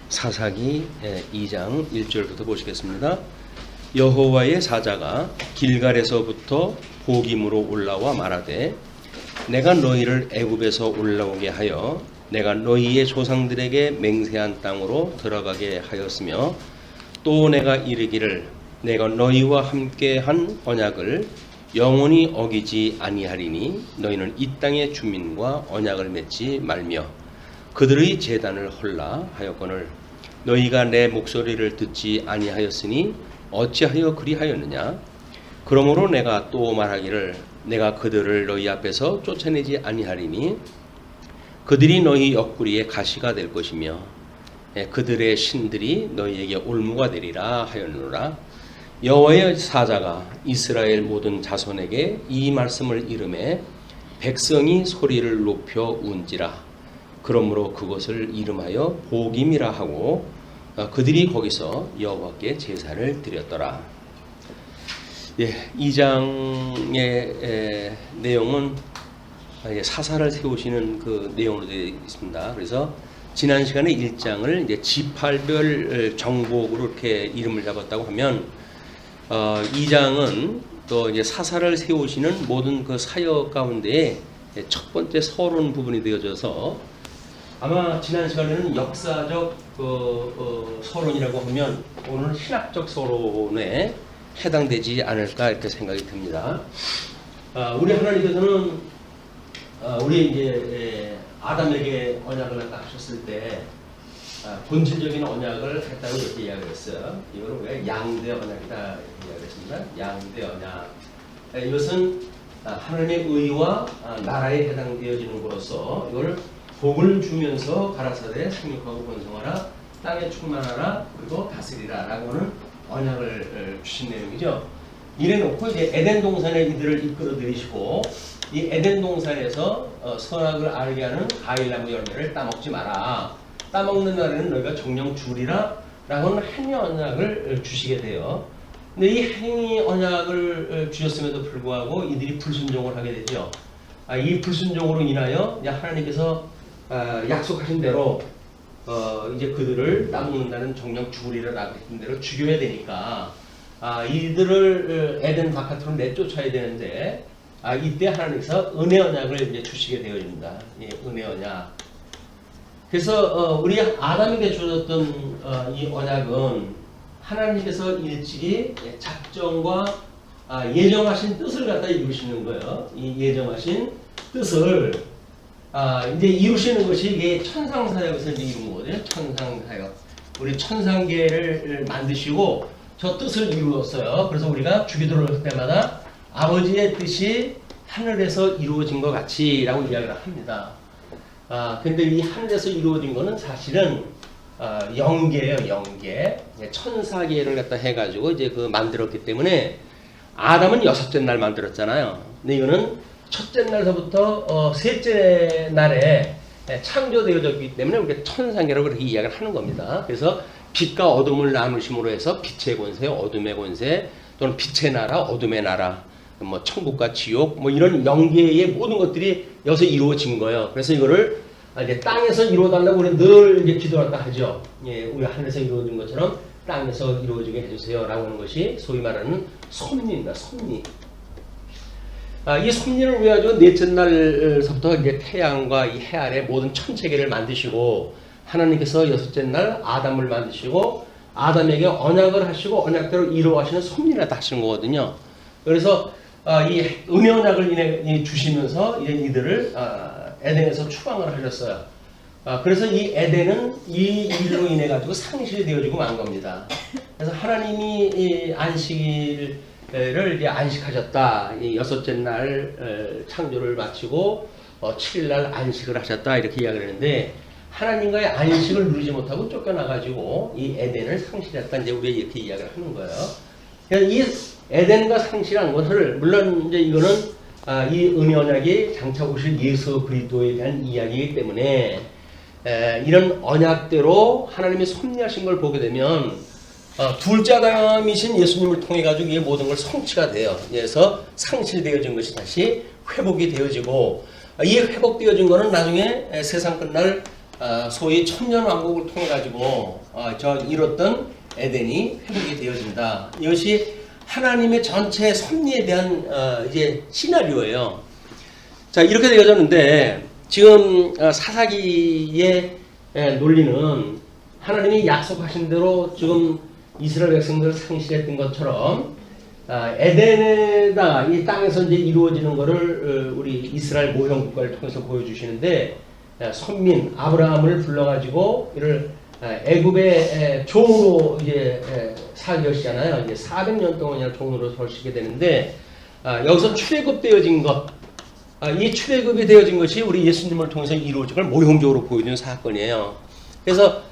사사기 2장 1절부터 보시겠습니다. 여호와의 사자가 길갈에서부터 보김으로 올라와 말하되 내가 너희를 애굽에서 올라오게 하여 내가 너희의 조상들에게 맹세한 땅으로 들어가게 하였으며 또 내가 이르기를 내가 너희와 함께 한 언약을 영원히 어기지 아니하리니 너희는 이 땅의 주민과 언약을 맺지 말며 그들의 제단을 헐라 하였거늘 너희가 내 목소리를 듣지 아니하였으니 어찌하여 그리하였느냐. 그러므로 내가 또 말하기를 내가 그들을 너희 앞에서 쫓아내지 아니하리니 그들이 너희 옆구리에 가시가 될 것이며 그들의 신들이 너희에게 올무가 되리라 하였노라. 여호와의 사자가 이스라엘 모든 자손에게 이 말씀을 이름해 백성이 소리를 높여 운지라. 그러므로 그것을 이름하여 보김이라 하고 그들이 거기서 여호와께 제사를 드렸더라. 2장의 내용은 사사를 세우시는 그 내용으로 되어 있습니다. 그래서 지난 시간에 1장을 이제 지파별 정복으로 이렇게 이름을 잡았다고 하면 2장은 또 이제 사사를 세우시는 모든 그 사역 가운데 첫 번째 서론 부분이 되어져서 아마 지난 시간에는 역사적 서론이라고 하면 오늘은 신학적 서론에 해당되지 않을까 이렇게 생각이 듭니다. 우리 하나님께서는 우리 이제 아담에게 언약을 하셨을 때 본질적인 언약을 했다고 이렇게 이야기했어요. 이걸 우리가 양대 언약이다 이렇게 이야기했습니다. 양대 언약. 이것은 하나님의 의와 나라에 해당되어지는 것으로서 이걸 복을 주면서 가라사대 생육하고 번성하라 땅에 충만하라 그리고 다스리라 라고는 언약을 주신 내용이죠. 이래놓고 이제 에덴 동산에 이들을 이끌어 들이시고 이 에덴 동산에서 선악을 알게 하는 과일나무 열매를 따먹지 마라. 따먹는 날에는 너희가 정령 죽으리라 라고는 행위 언약을 주시게 돼요. 근데 이 행위 언약을 주셨음에도 불구하고 이들이 불순종을 하게 되죠. 이 불순종으로 인하여 하나님께서 약속하신 대로 이제 그들을 따먹는다는 정령 죽으리라고 했던 대로 죽여야 되니까 이들을 에덴 바깥으로 내쫓아야 되는데 이때 하나님께서 은혜 언약을 이제 주시게 되어집니다. 은혜 언약. 그래서 우리 아담에게 주어졌던 이 언약은 하나님께서 일찍이 작정과 예정하신 뜻을 갖다 이루시는 거예요. 이 예정하신 뜻을 이제 이루시는 것이 이게 천상사역에서 이제 이룬 거거든요. 천상사역. 우리 천상계를 만드시고 저 뜻을 이루었어요. 그래서 우리가 주기도를 할 때마다 아버지의 뜻이 하늘에서 이루어진 것 같이라고 이야기를 합니다. 근데 이 하늘에서 이루어진 거는 사실은 영계예요. 영계. 천사계를 갖다 해가지고 이제 그 만들었기 때문에 아담은 여섯째 날 만들었잖아요. 근데 이거는 첫째 날서부터 셋째 날에 창조되어졌기 때문에 우리가 천상계라고 그렇게 이야기를 하는 겁니다. 그래서 빛과 어둠을 나누심으로 해서 빛의 권세, 어둠의 권세, 또는 빛의 나라, 어둠의 나라, 뭐 천국과 지옥, 뭐 이런 영계의 모든 것들이 여기서 이루어진 거예요. 그래서 이거를 이제 땅에서 이루어달라고 우리 늘 이제 기도한다 하죠. 우리 하늘에서 이루어진 것처럼 땅에서 이루어지게 해주세요라고 하는 것이 소위 말하는 섭리입니다. 섭리. 이 섭리를 위해 가지고 넷째 날서부터 이제 태양과 이 해 아래 모든 천체계를 만드시고 하나님께서 여섯째 날 아담을 만드시고 아담에게 언약을 하시고 언약대로 이루어가시는 섭리를 하시는 거거든요. 그래서 이 은혜 언약을 주시면서 이제 이들을 에덴에서 추방을 하셨어요. 그래서 이 에덴은 이 일로 인해 가지고 상실되어지고 만 겁니다. 그래서 하나님이 이 안식일을 이제 안식하셨다. 이 여섯째 날 창조를 마치고 7일 날 안식을 하셨다 이렇게 이야기를 했는데 하나님과의 안식을 누리지 못하고 쫓겨나가지고 이 에덴을 상실했다. 이제 우리가 이렇게 이야기를 하는 거예요. 그래서 이 에덴과 상실한 것을 물론 이제 이거는 이 은혜 언약이 장차 오실 예수 그리스도에 대한 이야기이기 때문에 이런 언약대로 하나님이 섭리하신 걸 보게 되면 둘째 아담이신 예수님을 통해 가지고 이 모든 걸 성취가 돼요. 그래서 상실되어진 것이 다시 회복이 되어지고 이 회복되어진 것은 나중에 세상 끝날 소위 천년왕국을 통해 가지고 이뤘던 에덴이 회복이 되어진다. 이것이 하나님의 전체 섭리에 대한 이제 시나리오예요. 자, 이렇게 되어졌는데 지금 사사기의 논리는 하나님이 약속하신 대로 지금 이스라엘 백성들을 상실했던 것처럼 에덴에다가 이 땅에서 이제 이루어지는 것을 우리 이스라엘 모형 국가를 통해서 보여주시는데 선민 아브라함을 불러가지고 이를 애굽의 종으로 이제 살게 하시잖아요. 이제 400년 동안이나 종으로 서시게 되는데 여기서 출애굽되어진 것, 이 출애굽이 되어진 것이 우리 예수님을 통해서 이루어진 걸 모형적으로 보여주는 사건이에요. 그래서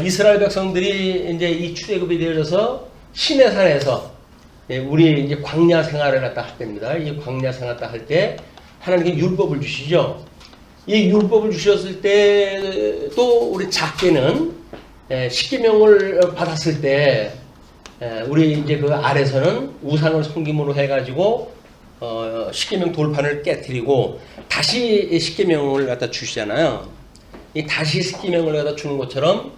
이스라엘 백성들이 이제 이 출애굽이 되어져서 시내산에서 우리 이제 광야 생활을 갖다 할 때입니다. 이 광야 생활을 갖다 할 때 하나님께 율법을 주시죠. 이 율법을 주셨을 때 또 우리 작게는 십계명을 받았을 때 우리 이제 그 아래서는 우상을 섬김으로 해가지고 십계명 돌판을 깨뜨리고 다시 십계명을 갖다 주시잖아요. 이 다시 십계명을 갖다 주는 것처럼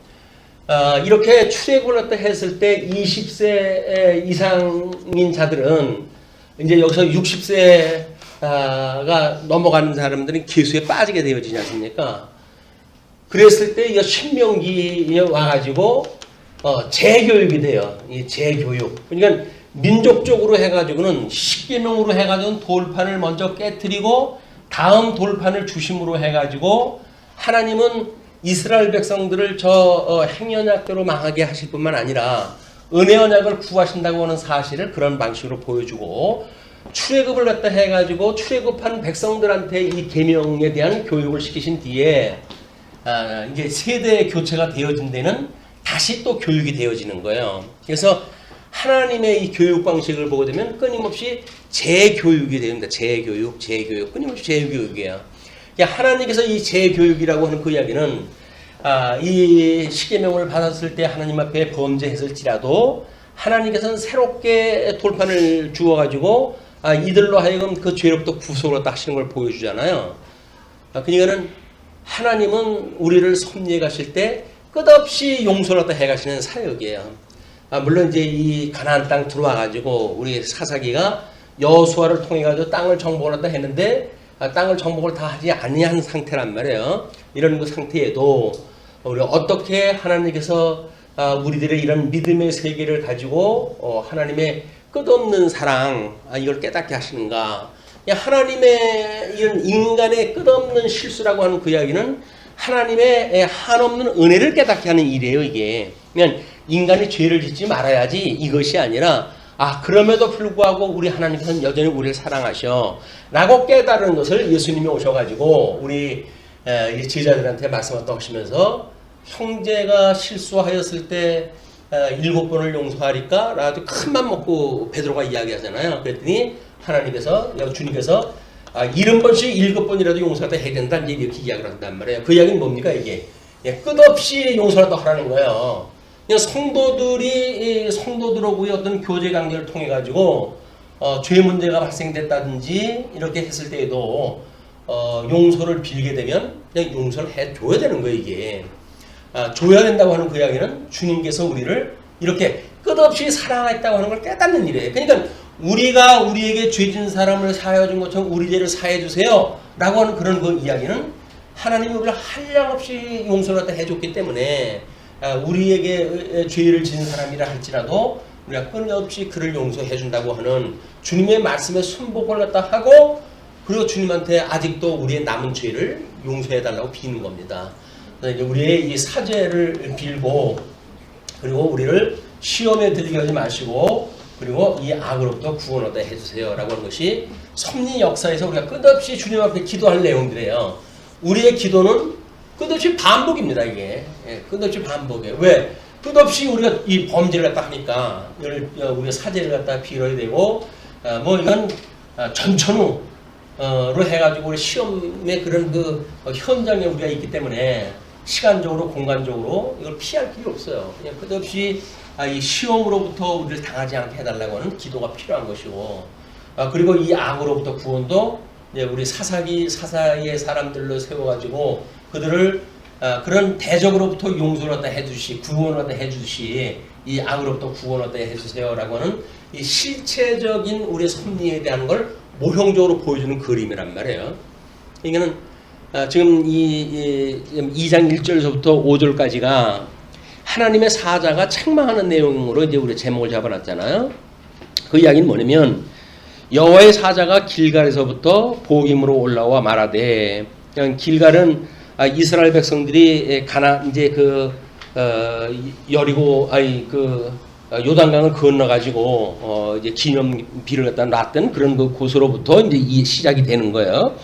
이렇게 출애굽을 갖다 했을 때 20세 이상인 자들은 이제 여기서 60세가 넘어가는 사람들은 계수에 빠지게 되어지지 않습니까? 그랬을 때 이 신명기에 와가지고 재교육이 돼요. 이 재교육. 그러니까 민족적으로 해가지고는 십계명으로 해가지고 돌판을 먼저 깨뜨리고 다음 돌판을 중심으로 해가지고 하나님은 이스라엘 백성들을 저 행연약대로 망하게 하실 뿐만 아니라 은혜 언약을 구하신다고 하는 사실을 그런 방식으로 보여주고 출애굽을 갖다 해가지고 출애굽한 백성들한테 이 계명에 대한 교육을 시키신 뒤에 이제 세대 교체가 되어진 데는 다시 또 교육이 되어지는 거예요. 그래서 하나님의 이 교육 방식을 보게 되면 끊임없이 재교육이 됩니다. 재교육, 끊임없이 재교육이에요. 하나님께서 이 재교육이라고 하는 그 이야기는 이 십계명을 받았을 때 하나님 앞에 범죄했을지라도 하나님께서는 새롭게 돌판을 주어가지고 이들로 하여금 그 죄로부터 구속을 하시는 걸 보여주잖아요. 그러니까는 하나님은 우리를 섭리해 가실 때 끝없이 용서를 해 가시는 사역이에요. 물론 이제 이 가나안 땅 들어와 가지고 우리 사사기가 여호수아를 통해 가지고 땅을 정복을 하다 했는데 땅을 정복을 다 하지 아니한 상태란 말이에요. 이런 그 상태에도 우리가 어떻게 하나님께서 우리들의 이런 믿음의 세계를 가지고 하나님의 끝없는 사랑 이걸 깨닫게 하시는가? 하나님의 이런 인간의 끝없는 실수라고 하는 그 이야기는 하나님의 한없는 은혜를 깨닫게 하는 일이에요. 이게 그냥 인간이 죄를 짓지 말아야지 이것이 아니라 그럼에도 불구하고 우리 하나님께서는 여전히 우리를 사랑하셔 라고 깨달은 것을 예수님이 오셔가지고 우리 제자들한테 말씀하셨다고 하시면서 형제가 실수하였을 때 7번을 용서하리까? 라고 큰 맘 먹고 베드로가 이야기하잖아요. 그랬더니 하나님께서, 주님께서 70번씩 7번이라도 용서하다 해야 된다. 이렇게 이야기를 한단 말이에요. 그 이야기는 뭡니까, 이게? 끝없이 용서하다 하라는 거예요. 그냥 성도들하고의 어떤 교제 관계를 통해가지고, 죄 문제가 발생됐다든지, 이렇게 했을 때에도, 용서를 빌게 되면, 그냥 용서를 해줘야 되는 거예요, 이게. 줘야 된다고 하는 그 이야기는 주님께서 우리를 이렇게 끝없이 사랑했다고 하는 걸 깨닫는 일이에요. 그러니까 우리가 우리에게 죄진 사람을 사하여 준 것처럼 우리 죄를 사해 주세요 라고 하는 그런 그 이야기는 하나님이 우리를 한량없이 용서를 갖다 해줬기 때문에 우리에게 죄를 지은 사람이라 할지라도 우리가 끊임없이 그를 용서해 준다고 하는 주님의 말씀에 순복을 갖다 하고 그리고 주님한테 아직도 우리의 남은 죄를 용서해 달라고 비는 겁니다. 우리의 이 사죄를 빌고 그리고 우리를 시험에 들게 하지 마시고 그리고 이 악으로부터 구원 얻게 해주세요 라고 하는 것이 섭리 역사에서 우리가 끝없이 주님 앞에 기도할 내용들이에요. 우리의 기도는 끝없이 반복입니다. 이게 끝없이 반복이에요. 왜? 끝없이 우리가 이 범죄를 갖다 하니까 우리가 사죄를 갖다 빌어야 되고 이건 전천후로 해가지고 우리 시험의 그런 그 현장에 우리가 있기 때문에 시간적으로 공간적으로 이걸 피할 필요 없어요. 그냥 끝없이 이 시험으로부터 우리를 당하지 않게 해달라고 하는 기도가 필요한 것이고 그리고 이 악으로부터 구원도 우리 사사의 사람들로 세워가지고 그들을 그런 대적으로부터 용서를 갖다 해주시, 구원을 갖다 해주시, 이 악으로부터 구원을 갖다 해주세요라고 하는 이 실체적인 우리의 섭리에 대한 걸 모형적으로 보여주는 그림이란 말이에요. 이거는 지금 이 2장 1절에서부터 5절까지가 하나님의 사자가 책망하는 내용으로 이제 우리 제목을 잡아놨잖아요. 그 이야기는 뭐냐면 여호와의 사자가 길갈에서부터 복임으로 올라와 말하되, 길갈은 이스라엘 백성들이 이제 여리고 요단강을 건너 가지고 이제 기념비를 갖다 놨던 그런 그 곳으로부터 이제 이 시작이 되는 거예요.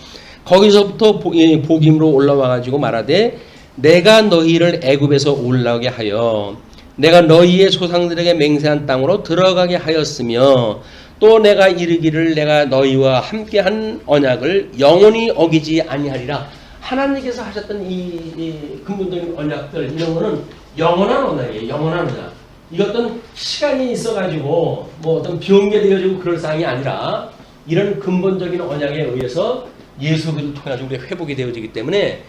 거기서부터 복임으로 올라와 가지고 말하되, 내가 너희를 애굽에서 올라오게 하여 내가 너희의 조상들에게 맹세한 땅으로 들어가게 하였으며, 또 내가 이르기를 내가 너희와 함께한 언약을 영원히 어기지 아니하리라. 하나님께서 하셨던 이 근본적인 언약들, 이런 거는 영원한 언약이에요. 영원한 언약. 이것은 시간이 있어가지고 뭐 어떤 변개되어지고 그럴 사항이 아니라, 이런 근본적인 언약에 의해서 예수 그리스도를 통해 우리가 회복이 되어지기 때문에,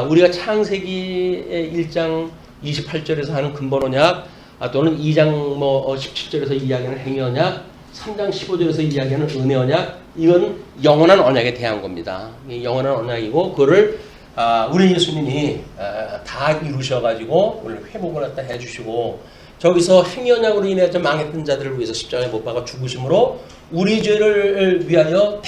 우리가 창세기 1장 28절에서 하는 근본 언약, 또는 2장 17절에서 이야기하는 행위 언약, 3장 15절에서 이야기하는 은혜 언약, 이건 영원한 언약에 대한 겁니다. 영원한 언약이고, 그거를 우리 예수님이 다 이루셔가지고 오늘 회복을 갖다 해주시고, 저기서 행위 언약으로 인해서 망했던 자들을 위해서 십자가에 못 박아 죽으심으로 우리 죄를 위하여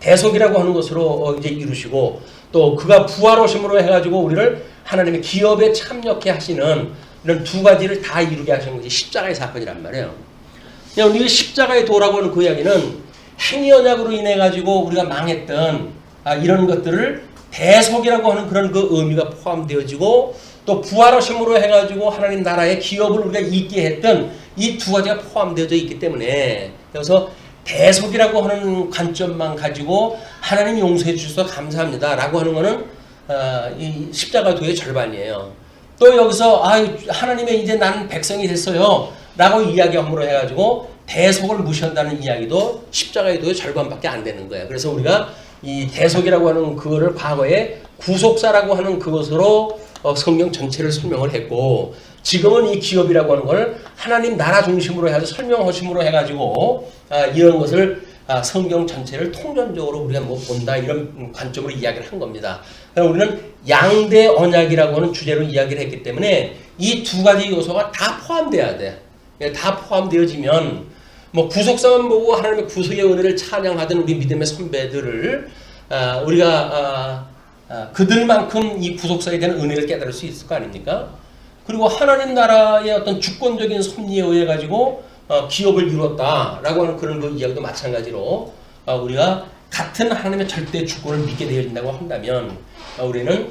대속이라고 하는 것으로 이제 이루시고, 또 그가 부활하심으로 해가지고 우리를 하나님의 기업에 참여케 하시는 이런 두 가지를 다 이루게 하신 것이 십자가의 사건이란 말이에요. 그냥 우리 십자가의 도라고 하는 그 이야기는 행위 언약으로 인해 가지고 우리가 망했던 이런 것들을 대속이라고 하는 그런 그 의미가 포함되어지고, 또 부활하심으로 해가지고 하나님 나라의 기업을 우리가 있게 했던 이 두 가지가 포함되어져 있기 때문에, 그래서 대속이라고 하는 관점만 가지고 하나님 용서해 주셔서 감사합니다 라고 하는 거는 이 십자가도의 절반이에요. 또 여기서 하나님의 이제 나는 백성이 됐어요 라고 이야기함으로 해가지고 대속을 무시한다는 이야기도 십자가의 도의 절반밖에 안 되는 거예요. 그래서 우리가 이 대속이라고 하는 그거를 과거에 구속사라고 하는 그것으로 성경 전체를 설명을 했고, 지금은 이 기업이라고 하는 걸 하나님 나라 중심으로 해가지고 설명하심으로 해가지고 이런 것을 성경 전체를 통전적으로 우리가 본다, 이런 관점으로 이야기를 한 겁니다. 우리는 양대 언약이라고 하는 주제로 이야기를 했기 때문에 이 두 가지 요소가 다 포함돼야 돼. 다 포함되어지면 뭐 구속사만 보고 하나님의 구속의 은혜를 찬양하던 우리 믿음의 선배들을 우리가 그들만큼 이 구속사에 대한 은혜를 깨달을 수 있을 거 아닙니까? 그리고 하나님 나라의 어떤 주권적인 섭리에 의해 가지고 기업을 이뤘다라고 하는 그런 그 이야기도 마찬가지로 우리가 같은 하나님의 절대 주권을 믿게 되어진다고 한다면, 우리는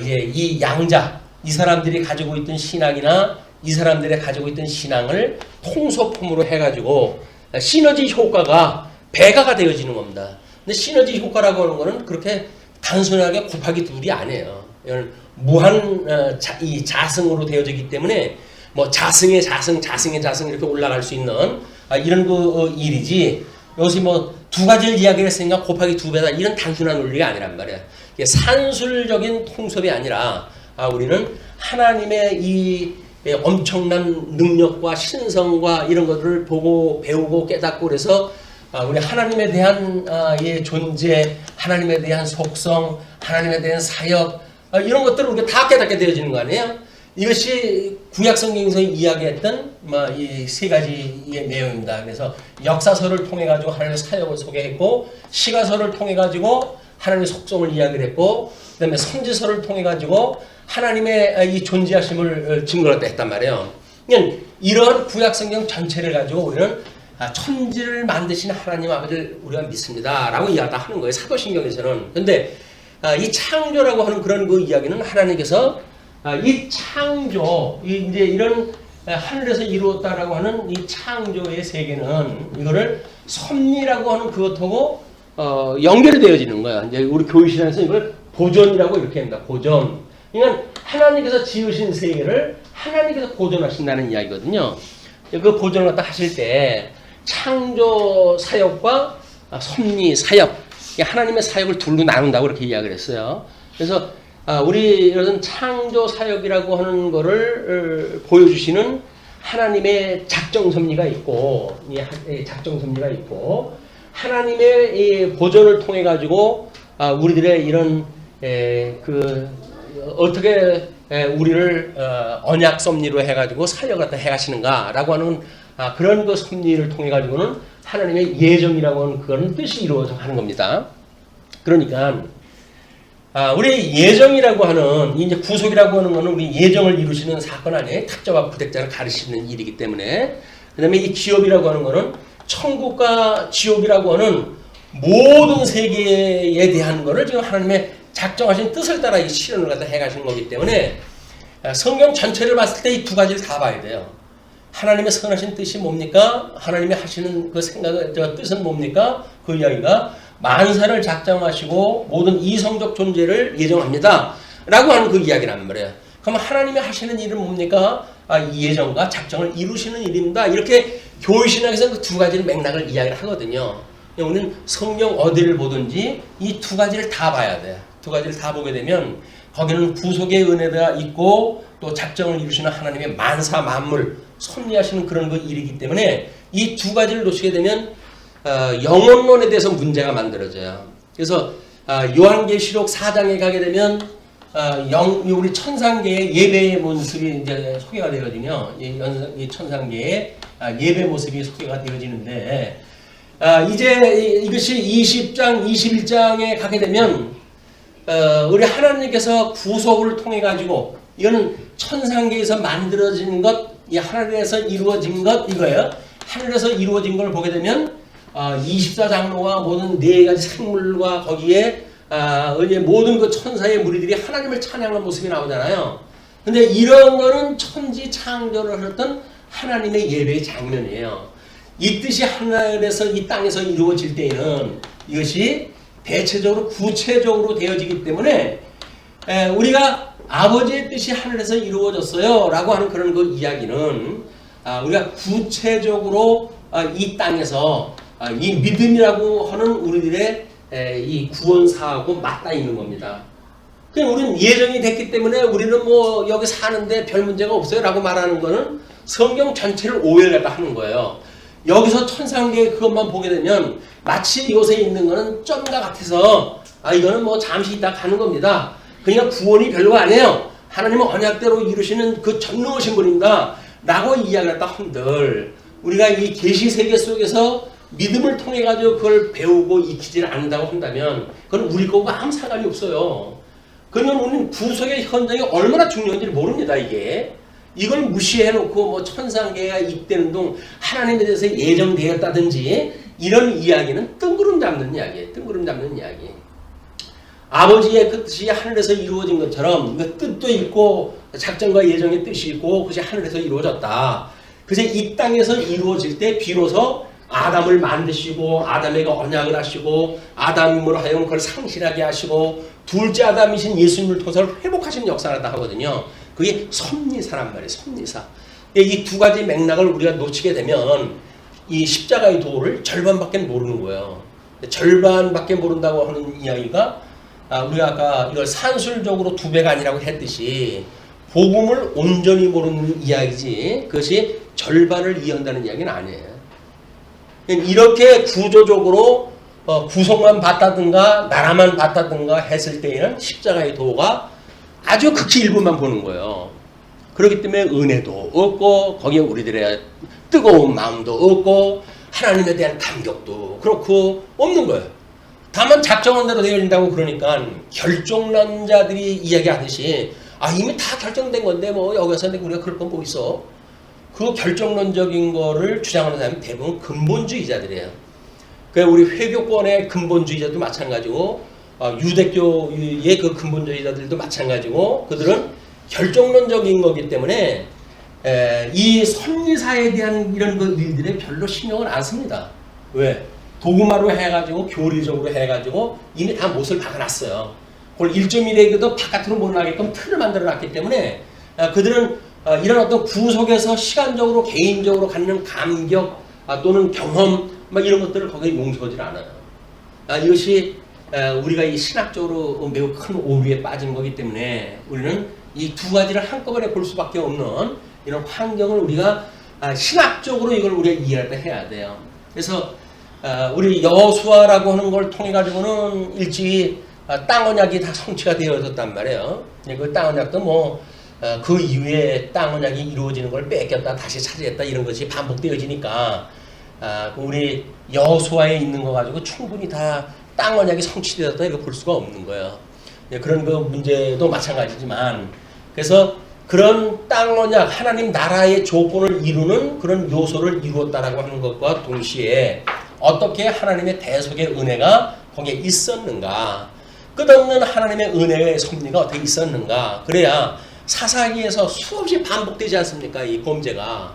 이제 이 양자, 이 사람들이 가지고 있던 신앙이나 이 사람들이 가지고 있던 신앙을 통소품으로 해가지고 시너지 효과가 배가가 되어지는 겁니다. 근데 시너지 효과라고 하는 거는 그렇게 단순하게 곱하기 둘이 아니에요. 이건 무한 이 자승으로 되어지기 때문에 뭐 자승의 자승 이렇게 올라갈 수 있는 이런 그 일이지, 여기서 뭐 두 가지를 이야기를 했으니까 곱하기 두 배다, 이런 단순한 논리가 아니란 말이야. 이게 산술적인 통섭이 아니라 우리는 하나님의 이 엄청난 능력과 신성과 이런 것들을 보고 배우고 깨닫고, 그래서 우리 하나님에 대한 존재, 하나님에 대한 속성, 하나님에 대한 사역, 이런 것들을 우리가 다 깨닫게 되어지는 거 아니에요? 이것이 구약성경에서 이야기했던 이 세 가지의 내용입니다. 그래서 역사서를 통해 가지고 하나님의 사역을 소개했고, 시가서를 통해 가지고 하나님의 속성을 이야기를 했고, 그다음에 선지서를 통해 가지고 하나님의 이 존재하심을 증거를 했단 말이에요. 그러니까 이런 구약성경 전체를 가지고 우리는 천지를 만드신 하나님 아버지를 우리가 믿습니다 라고 이야기를 하는 거예요, 사도신경에서는. 근데 이 창조라고 하는 그런 그 이야기는 하나님께서 이 창조, 이제 이런 하늘에서 이루었다라고 하는 이 창조의 세계는 이거를 섭리라고 하는 그것하고 연결이 되어지는 거야. 이제 우리 교육시장에서 이걸 보존이라고 이렇게 합니다. 보존. 그러니까 하나님께서 지으신 세계를 하나님께서 보존하신다는 이야기거든요. 그 보존을 갖다 하실 때 창조 사역과 섭리 사역, 하나님의 사역을 둘로 나눈다고 이렇게 이야기를 했어요. 그래서 우리 이런 창조 사역이라고 하는 거를 보여주시는 하나님의 작정 섭리가 있고, 작정 섭리가 있고, 하나님의 이 보존을 통해 가지고 우리들의 이런 어떻게 우리를 언약 섭리로 해가지고 사역을 갖다 해가시는가라고 하는 그런 그 섭리를 통해 가지고는 하나님의 예정이라고 하는 그런 뜻이 이루어져 가는 겁니다. 그러니까 우리 예정이라고 하는 이제 구속이라고 하는 것은 우리 예정을 이루시는 사건 아니에요. 탁자와 부택자를 가르치는 일이기 때문에. 그다음에 이 기업이라고 하는 것은 천국과 지옥이라고 하는 모든 세계에 대한 것을 지금 하나님의 작정하신 뜻을 따라 이 실현을 갖다 해가시는 거기 때문에 성경 전체를 봤을 때 이 두 가지를 다 봐야 돼요. 하나님의 선하신 뜻이 뭡니까? 하나님이 하시는 그 뜻은 뭡니까? 그 이야기가 만사를 작정하시고 모든 이성적 존재를 예정합니다. 라고 하는 그 이야기란 말이에요. 그럼 하나님이 하시는 일은 뭡니까? 이 예정과 작정을 이루시는 일입니다. 이렇게 교회신학에서 그 두 가지를 맥락을 이야기를 하거든요. 우리는 성경 어디를 보든지 이 두 가지를 다 봐야 돼요. 두 가지를 다 보게 되면 거기는 구속의 은혜가 있고 또 작정을 이루시는 하나님의 만사 만물 섭리하시는 그런 그 일이기 때문에 이 두 가지를 놓치게 되면 영혼론에 대해서 문제가 만들어져요. 그래서 요한계시록 4장에 가게 되면 우리 천상계의 예배의 모습이 이제 소개가 되거든요. 이 천상계의 예배 모습이 소개가 되어지는데 이제 이것이 20장, 21장에 가게 되면 우리 하나님께서 구속을 통해 가지고 이거는 천상계에서 만들어진 것, 이 하늘에서 이루어진 것 이거예요. 하늘에서 이루어진 걸 보게 되면 24장로와 모든 네 가지 생물과 거기에 모든 그 천사의 무리들이 하나님을 찬양하는 모습이 나오잖아요. 근데 이런 거는 천지 창조를 하셨던 하나님의 예배의 장면이에요. 이 뜻이 하늘에서 이 땅에서 이루어질 때에는 이것이 대체적으로 구체적으로 되어지기 때문에 우리가 아버지의 뜻이 하늘에서 이루어졌어요 라고 하는 그런 그 이야기는 우리가 구체적으로 이 땅에서 이 믿음이라고 하는 우리들의 이 구원사하고 맞닿아 있는 겁니다. 그냥 우리는 예정이 됐기 때문에 우리는 뭐 여기 사는데 별 문제가 없어요 라고 말하는 거는 성경 전체를 오해를 하는 거예요. 여기서 천상계 그것만 보게 되면 마치 이곳에 있는 거는 점과 같아서 이거는 뭐 잠시 있다 가는 겁니다. 그러니까 구원이 별거 아니에요. 하나님은 언약대로 이루시는 그 전능하신 분입니다. 라고 이야기했다 한들 우리가 이 계시 세계 속에서 믿음을 통해 가지고 그걸 배우고 익히지 않는다고 한다면 그건 우리 거와 아무 상관이 없어요. 그러면 우리는 구속의 현장이 얼마나 중요한지 모릅니다. 이걸 무시해놓고 뭐 천상계가 입되는 동 하나님에 대해서 예정되었다든지 이런 이야기는 뜬구름 잡는 이야기예요. 뜬구름 잡는 이야기. 아버지의 그 뜻이 하늘에서 이루어진 것처럼 그 뜻도 있고 작정과 예정의 뜻이 있고 그것이 하늘에서 이루어졌다. 그래서 이 땅에서 이루어질 때 비로소 아담을 만드시고 아담에게 언약을 하시고 아담으로 하여금 그걸 상실하게 하시고 둘째 아담이신 예수님을 통해서 회복하시는 역사를 다 하거든요. 그게 섭리사란 말이에요. 섭리사. 이 두 가지 맥락을 우리가 놓치게 되면 이 십자가의 도를 절반밖에 모르는 거예요. 절반밖에 모른다고 하는 이야기가 우리가 아까 이걸 산술적으로 두 배가 아니라고 했듯이 복음을 온전히 모르는 이야기지 그것이 절반을 이해한다는 이야기는 아니에요. 이렇게 구조적으로 구속만 받다든가 나라만 받다든가 했을 때에는 십자가의 도가 아주 극히 일부만 보는 거예요. 그렇기 때문에 은혜도 없고 거기에 우리들의 뜨거운 마음도 없고 하나님에 대한 감격도 그렇고 없는 거예요. 다만 작정한 대로 되어진다고 그러니까 결정론자들이 이야기하듯이 이미 다 결정된 건데 뭐 여기서 우리가 그럴 건 뭐 있어. 그 결정론적인 거를 주장하는 사람은 대부분 근본주의자들이에요. 그러니까 우리 회교권의 근본주의자도 마찬가지고 유대교의 그 근본주의자들도 마찬가지고 그들은 결정론적인 거기 때문에 이 섭리사에 대한 이런 그 일들에 별로 신경을 안 씁니다. 왜? 도구마로 해가지고 교리적으로 해가지고 이미 다 못을 박아놨어요. 그걸 1.1에게도 바깥으로 못 나게끔 틀을 만들어놨기 때문에 그들은 이런 어떤 구속에서 시간적으로 개인적으로 갖는 감격 또는 경험 이런 것들을 거기에 용서하지 않아요. 이것이 우리가 이 신학적으로 매우 큰 오류에 빠진 거기 때문에 우리는 이 두 가지를 한꺼번에 볼 수밖에 없는 이런 환경을 우리가 신학적으로 이걸 우리가 이해를 해야 돼요. 그래서 우리 여호수아라고 하는 걸 통해 가지고는 일찍이 땅 언약이 다 성취가 되어졌단 말이에요. 그 땅 언약도 뭐 그 이후에 땅 언약이 이루어지는 걸 뺏겼다 다시 차지했다 이런 것이 반복되어지니까 우리 여호수아에 있는 거 가지고 충분히 다 땅 언약이 성취되었다 이렇게 볼 수가 없는 거예요. 그런 그 문제도 마찬가지지만 그래서 그런 땅 언약 하나님 나라의 조건을 이루는 그런 요소를 이루었다라고 하는 것과 동시에 어떻게 하나님의 대속의 은혜가 거기에 있었는가, 끝없는 하나님의 은혜의 섭리가 어떻게 있었는가, 그래야 사사기에서 수없이 반복되지 않습니까? 이 범죄가.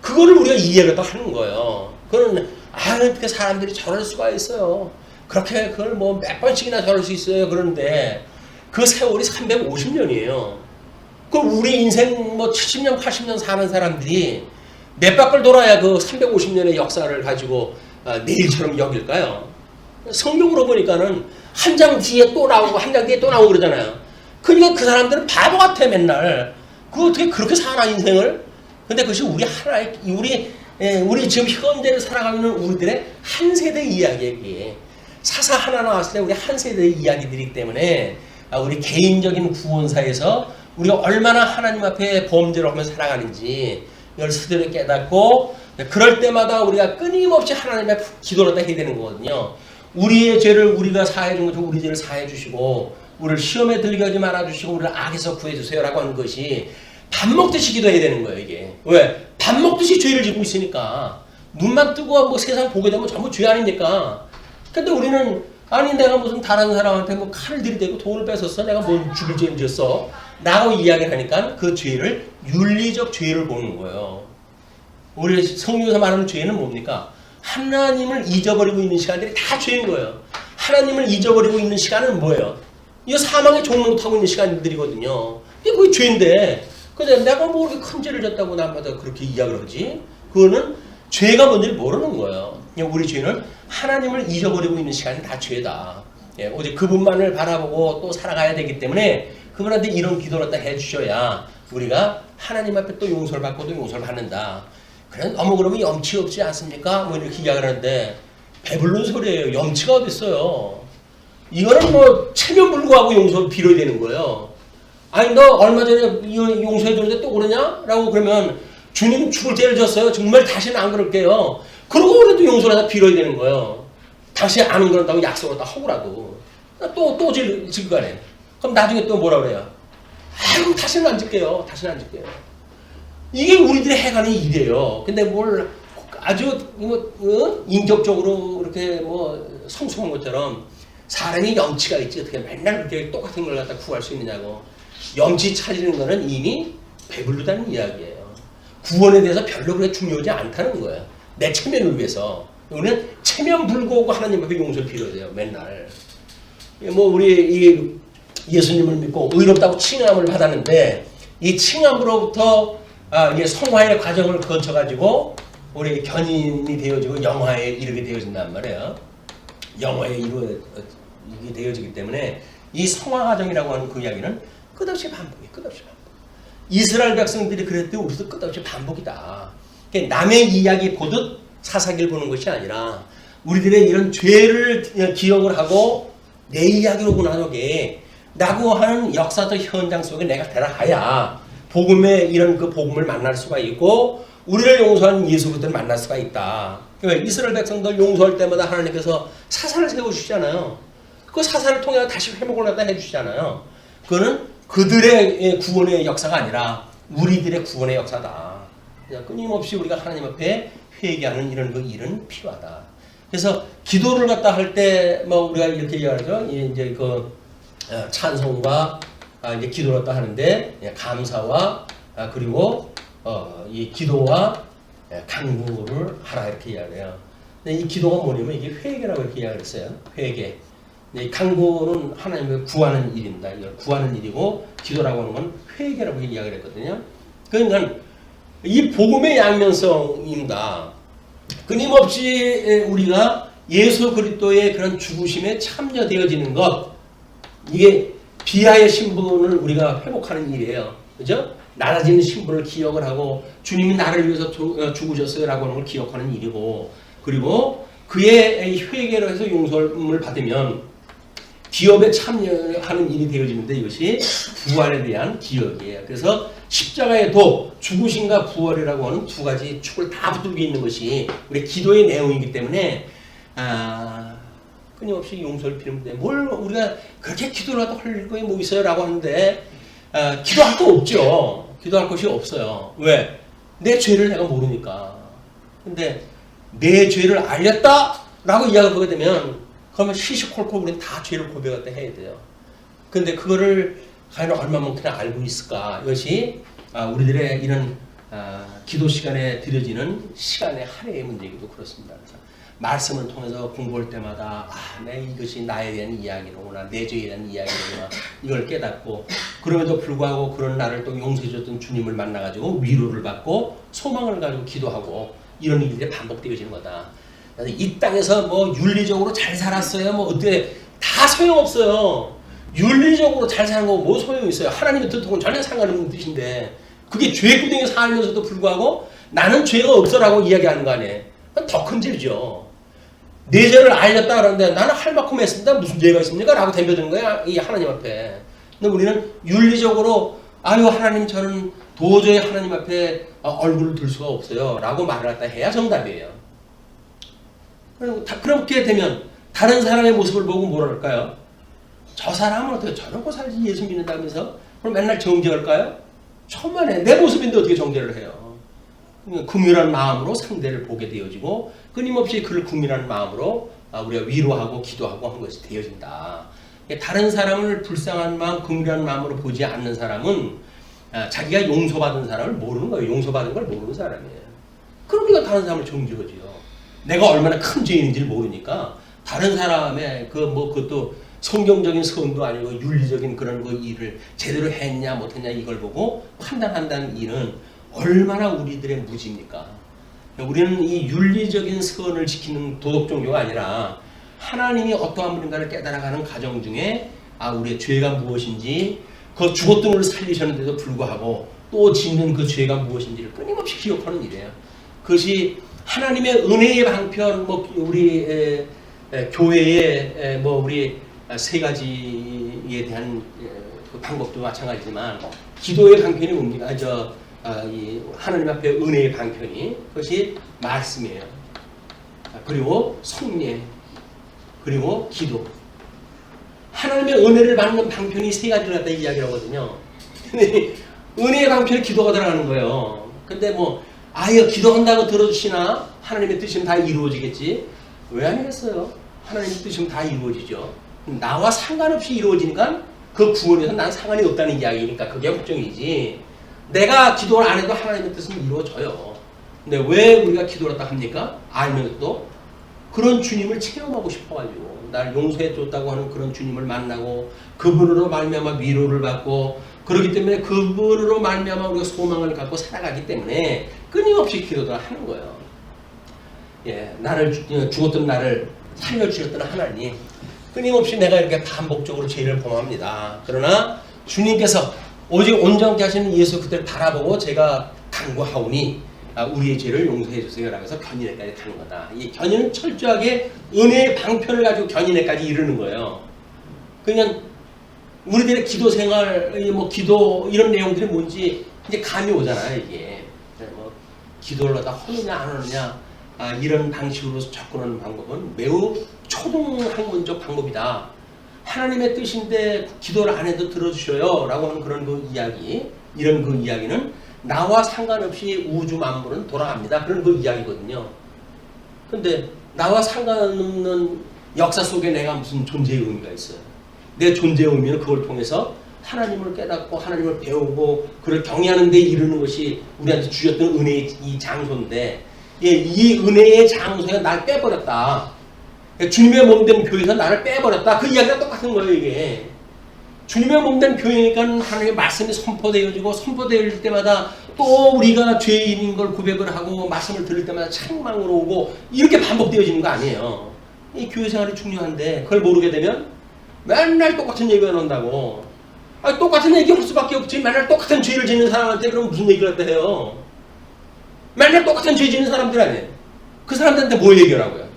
그거를 우리가 이해를 또 하는 거예요. 그거는 어떻게 사람들이 저럴 수가 있어요. 그렇게 그걸 뭐 몇 번씩이나 저럴 수 있어요. 그런데 그 세월이 350년이에요. 그 우리 인생 뭐 70년, 80년 사는 사람들이 몇 바퀴 돌아야 그 350년의 역사를 가지고 내일처럼 여길까요? 성경으로 보니까는 한 장 뒤에 또 나오고 한 장 뒤에 또 나오고 그러잖아요. 그러니까 그 사람들은 바보 같아 맨날. 그 어떻게 그렇게 사나 인생을? 근데 그것이 우리 하나의 우리 지금 현재를 살아가고 있는 우리들의 한 세대 이야기예요. 사사 하나 나왔을 때 우리 한 세대의 이야기들이기 때문에 우리 개인적인 구원사에서 우리가 얼마나 하나님 앞에 범죄를 하면서 살아가는지 이걸 스스로 깨닫고 그럴 때마다 우리가 끊임없이 하나님 앞에 기도를 해야 되는 거거든요. 우리의 죄를 우리가 사해 준 것처럼 우리 죄를 사해 주시고 우리를 시험에 들게 하지 말아 주시고 우리를 악에서 구해 주세요라고 하는 것이 밥 먹듯이 기도해야 되는 거예요. 이게 왜? 밥 먹듯이 죄를 짓고 있으니까 눈만 뜨고 뭐 세상 보게 되면 전부 죄 아닙니까? 근데 우리는 아니 내가 무슨 다른 사람한테 뭐 칼을 들이대고 돈을 뺏었어, 내가 뭔 죽일 죄를 지었어 라고 이야기를 하니까 그 죄를 윤리적 죄를 보는 거예요. 우리 성경에서 말하는 죄는 뭡니까? 하나님을 잊어버리고 있는 시간들이 다 죄인 거예요. 하나님을 잊어버리고 있는 시간은 뭐예요? 이거 사망의 종로 타고 있는 시간들이거든요. 이게 그게 죄인데 근데 내가 뭐 이렇게 큰 죄를 졌다고 남마다 그렇게 이야기를 하지? 그거는 죄가 뭔지를 모르는 거예요. 우리 죄는 하나님을 잊어버리고 있는 시간이 다 죄다. 오직 그분만을 바라보고 또 살아가야 되기 때문에 그분한테 이런 기도를 딱 해주셔야 우리가 하나님 앞에 또 용서를 받고 또 용서를 받는다. 그래 너무 그러면 염치 없지 않습니까? 뭐 이렇게 이야기를 하는데 배부른 소리예요. 염치가 어딨어요. 이거는 뭐 체면불구하고 용서를 빌어야 되는 거예요. 아니 너 얼마 전에 용서해 줬는데 또 그러냐? 라고 그러면 주님 죽을 죄를 졌어요. 정말 다시는 안 그럴게요. 그러고 그래도 용서를 하다 빌어야 되는 거예요. 다시 안 그런다고 약속을 다 하고라도 또 지금 가네. 그럼 나중에 또 뭐라 그래요? 아유 다시는 안 짓게요. 다시는 안 짓게요. 이게 우리들의 해가는 일이에요. 근데 뭘 아주 인격적으로 이렇게 뭐 성숙한 것처럼 사람이 염치가 있지 어떻게 맨날 그렇게 똑같은 걸 갖다 구할 수 있느냐고. 염치 찾는 거는 이미 배부르다는 이야기예요. 구원에 대해서 별로 그렇게 중요하지 않다는 거예요. 내 체면을 위해서. 우리는 체면 불구하고 하나님 앞에 용서를 빌어야 돼요. 맨날. 뭐 우리 예수님을 믿고 의롭다고 칭함을 받았는데 이 칭함으로부터 이게 성화의 과정을 거쳐가지고 우리 견인이 되어지고 영화에 이르게 되어진단 말이에요. 영화에 이르게 되어지기 때문에 이 성화 과정이라고 하는 그 이야기는 끝없이 반복이에요. 끝없이 반복. 이스라엘 백성들이 그랬더니 우리도 끝없이 반복이다. 그러니까 남의 이야기 보듯 사사기를 보는 것이 아니라 우리들의 이런 죄를 기억을 하고 내 이야기로구나 저게 라고 하는 역사적 현장 속에 내가 들어가야 복음의 이런 그 복음을 만날 수가 있고 우리를 용서한 예수 그리스도를 만날 수가 있다. 그러니까 이스라엘 백성들 용서할 때마다 하나님께서 사사를 세우시잖아요. 그 사사를 통해 다시 회복을 갖다 해주시잖아요. 그거는 그들의 구원의 역사가 아니라 우리들의 구원의 역사다. 끊임없이 우리가 하나님 앞에 회개하는 이런 그 일은 필요하다. 그래서 기도를 갖다 할 때 뭐 우리가 이렇게 얘기하죠. 이제 그 찬송과 이제 기도를 갖다 하는데 감사와 그리고 이 기도와 간구를 하라 이렇게 이야기해요. 근데 이 기도가 뭐냐면 이게 회개라고 이렇게 이야기를 했어요. 회개. 이 간구는 하나님을 구하는 일입니다. 이걸 구하는 일이고 기도라고 하는 건 회개라고 이야기를 했거든요. 그러니까 이 복음의 양면성입니다. 끊임없이 우리가 예수 그리스도의 그런 죽으심에 참여되어지는 것, 이게 비하의 신분을 우리가 회복하는 일이에요. 그죠? 낮아지는 신분을 기억을 하고 주님이 나를 위해서 죽으셨어요 라고 하는 걸 기억하는 일이고, 그리고 그의 회개로 해서 용서를 받으면 기업에 참여하는 일이 되어지는데 이것이 부활에 대한 기억이에요. 그래서 십자가의 도, 죽으심과 부활이라고 하는 두 가지 축을 다 붙들고 있는 것이 우리 기도의 내용이기 때문에 끊임없이 용서를 빌는데 뭘 우리가 그렇게 기도라도 할 거에 뭐 있어요 라고 하는데 기도할 거 없죠. 기도할 것이 없어요. 왜? 내 죄를 내가 모르니까. 근데 내 죄를 알렸다 라고 이야기하게 되면 그러면 시시콜콜 우리는 다 죄를 고백했다 해야 돼요. 근데 그거를 과연 얼마만큼 알고 있을까? 이것이 우리들의 이런 기도 시간에 드려지는 시간의 할애의 문제이기도 그렇습니다. 그래서 말씀을 통해서 공부할 때마다 이것이 나에 대한 이야기로구나, 내 죄에 대한 이야기로구나, 이걸 깨닫고, 그럼에도 불구하고 그런 나를 또 용서해 줬던 주님을 만나가지고 위로를 받고 소망을 가지고 기도하고, 이런 일들이 반복되어지는 거다. 이 땅에서 뭐 윤리적으로 잘 살았어요, 뭐 어때, 다 소용없어요. 윤리적으로 잘 사는 거 뭐 소용이 있어요. 하나님의 뜻하고는 전혀 상관없는 뜻인데, 그게 죄구덩이에 살면서도 불구하고 나는 죄가 없어라고 이야기하는 거 아니에요. 더 큰 죄죠. 내 죄를 알렸다 그러는데 나는 할 만큼 했습니다. 무슨 죄가 있습니까? 라고 덤벼드는 거야, 이 하나님 앞에. 근데 우리는 윤리적으로 하나님, 저는 도저히 하나님 앞에 얼굴을 들 수가 없어요 라고 말을 갖다 해야 정답이에요. 그렇게 되면 다른 사람의 모습을 보고 뭐라 할까요? 저 사람은 어떻게 저러고 살지, 예수 믿는다면서? 그럼 맨날 정죄할까요? 천만에 내 모습인데 어떻게 정죄를 해요? 긍휼한 마음으로 상대를 보게 되어지고, 끊임없이 그를 긍휼한 마음으로 우리가 위로하고 기도하고 하는 것이 되어진다. 다른 사람을 불쌍한 마음, 긍휼한 마음으로 보지 않는 사람은 자기가 용서받은 사람을 모르는 거예요. 용서받은 걸 모르는 사람이에요. 그러니까 다른 사람을 정죄하지요. 내가 얼마나 큰 죄인인지를 모르니까 다른 사람의 그것도 성경적인 선도 아니고 윤리적인 그런 일을 제대로 했냐 못했냐 이걸 보고 판단한다는 일은 얼마나 우리들의 무지입니까? 우리는 이 윤리적인 선을 지키는 도덕 종교가 아니라 하나님이 어떠한 분인가를 깨달아가는 과정 중에 우리의 죄가 무엇인지, 그 죽었던 것을 살리셨는데도 불구하고 또 짓는 그 죄가 무엇인지를 끊임없이 기억하는 일이에요. 그것이 하나님의 은혜의 방편, 우리 교회의 우리 세 가지에 대한 그 방법도 마찬가지지만 기도의 방편이 뭡니까? 이 하나님 앞에 은혜의 방편이 그것이 말씀이에요. 그리고 성례, 그리고 기도. 하나님의 은혜를 받는 방편이 세 가지를 갖다 이야기를 하거든요. 은혜의 방편에 기도가 들어가는 거예요. 근데 기도한다고 들어주시나? 하나님의 뜻이면 다 이루어지겠지. 왜 아니겠어요? 하나님의 뜻이면 다 이루어지죠. 나와 상관없이 이루어지니까 그 구원에서 난 상관이 없다는 이야기니까 그게 걱정이지. 내가 기도를 안 해도 하나님의 뜻은 이루어져요. 근데 왜 우리가 기도를 딱 합니까? 알면서도 그런 주님을 체험하고 싶어가지고, 날 용서해 줬다고 하는 그런 주님을 만나고 그분으로 말미암아 위로를 받고, 그렇기 때문에 그분으로 말미암아 우리가 소망을 갖고 살아가기 때문에 끊임없이 기도를 하는 거예요. 나를 죽었던 나를 살려주셨던 하나님, 끊임없이 내가 이렇게 반복적으로 죄를 범합니다. 그러나 주님께서 오직 온전케 하시는 예수 그대를 바라보고 제가 간구하오니 우리의 죄를 용서해 주세요 라면서 견인에까지 가는 거다. 이 견인은 철저하게 은혜의 방편을 가지고 견인에까지 이르는 거예요. 그냥 우리들의 기도 생활, 기도 이런 내용들이 뭔지 이제 감이 오잖아요. 이게 기도를 하다 하느냐 안 하느냐 이런 방식으로 접근하는 방법은 매우 초등학문적 방법이다. 하나님의 뜻인데 기도를 안 해도 들어주셔요 라고 하는 그런 그 이야기, 이런 그 이야기는 나와 상관없이 우주 만물은 돌아갑니다. 그런 그 이야기거든요. 근데 나와 상관없는 역사 속에 내가 무슨 존재의 의미가 있어요. 내 존재의 의미는 그걸 통해서 하나님을 깨닫고 하나님을 배우고 그를 경외하는 데 이르는 것이 우리한테 주셨던 은혜의 이 장소인데, 이 은혜의 장소에 날 빼버렸다. 주님의 몸된 교회에서 나를 빼버렸다. 그 이야기가 똑같은 거예요. 이게 주님의 몸된 교회니까 하나님의 말씀이 선포되어지고, 선포될 때마다 또 우리가 죄인인 걸 고백을 하고 말씀을 들을 때마다 책망으로 오고, 이렇게 반복되어지는 거 아니에요. 이 교회 생활이 중요한데 그걸 모르게 되면 맨날 똑같은 얘기가 나온다고. 아, 똑같은 얘기 할 수밖에 없지. 맨날 똑같은 죄를 짓는 사람한테 그럼 무슨 얘기를 갖다 해요? 맨날 똑같은 죄 짓는 사람들 아니에요. 그 사람들한테 뭘 얘기하라고요?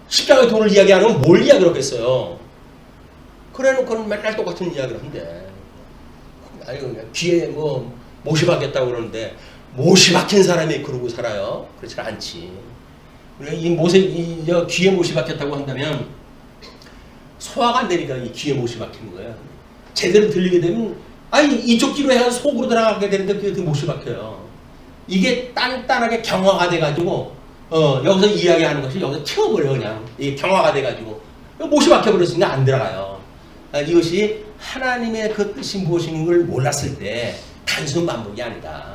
십자가의 도를 이야기하는 건 뭘 이야기를 하겠어요? 그래놓고는 맨날 똑같은 이야기를 한대. 아니, 그냥 귀에 뭐 못이 박혔다고 그러는데 못이 박힌 사람이 그러고 살아요? 그렇지 않지. 이 귀에 못이 박혔다고 한다면 소화가 안 되니까 이 귀에 못이 박히는 거예요. 제대로 들리게 되면 아니 이쪽 귀로 해서 속으로 들어가게 되는데 그게 못이 박혀요. 이게 단단하게 경화가 돼가지고 여기서 이야기하는 것이 여기서 튀어버려 그냥. 이게 경화가 돼가지고 못이 박혀버렸으니까 안 들어가요. 이것이 하나님의 그 뜻이 무엇인 걸 몰랐을 때 단순 반복이 아니다.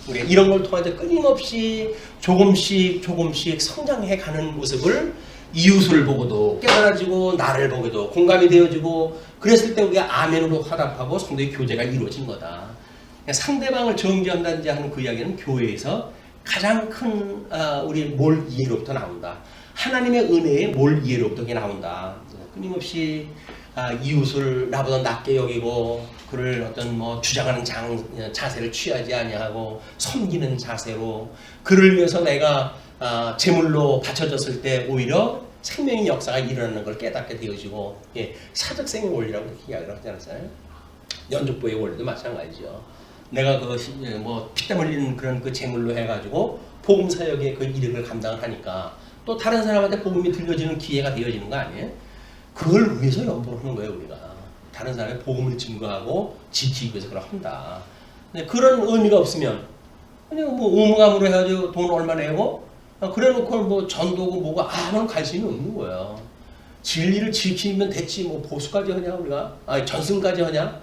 우리가 이런 걸 통해서 끊임없이 조금씩 성장해 가는 모습을 이웃을 보고도 깨달아지고 나를 보고도 공감이 되어지고 그랬을 때 우리가 아멘으로 화답하고 성도의 교제가 이루어진 거다. 상대방을 정죄한다든지 하는 그 이야기는 교회에서 가장 큰 우리 몰 이해로부터 나온다. 하나님의 은혜의 몰 이해로부터 나온다. 끊임없이 이웃을 나보다 낮게 여기고 그를 어떤 뭐 주장하는 자세를 취하지 아니하고 섬기는 자세로 그를 위해서 내가 제물로 바쳐졌을 때 오히려 생명의 역사가 일어나는 걸 깨닫게 되어지고 사적생의 원리라고 이야기를 하지 않았어요? 연족보의 원리도 마찬가지죠. 내가 뭐 피땀 흘리는 그런 그 제물로 해가지고 복음 사역의 그 이력을 감당을 하니까 또 다른 사람한테 복음이 들려지는 기회가 되어지는 거 아니에요? 그걸 위해서 연보를 하는 거예요, 우리가. 다른 사람의 복음을 증거하고 지키기 위해서 그걸 한다. 근데 그런 의미가 없으면, 그냥 뭐 의무감으로 해가지고 돈 얼마 내고, 그래 놓고 뭐 전도고 뭐고 아무런 관심이 없는 거예요. 진리를 지키면 됐지, 뭐 보수까지 하냐, 우리가? 전승까지 하냐?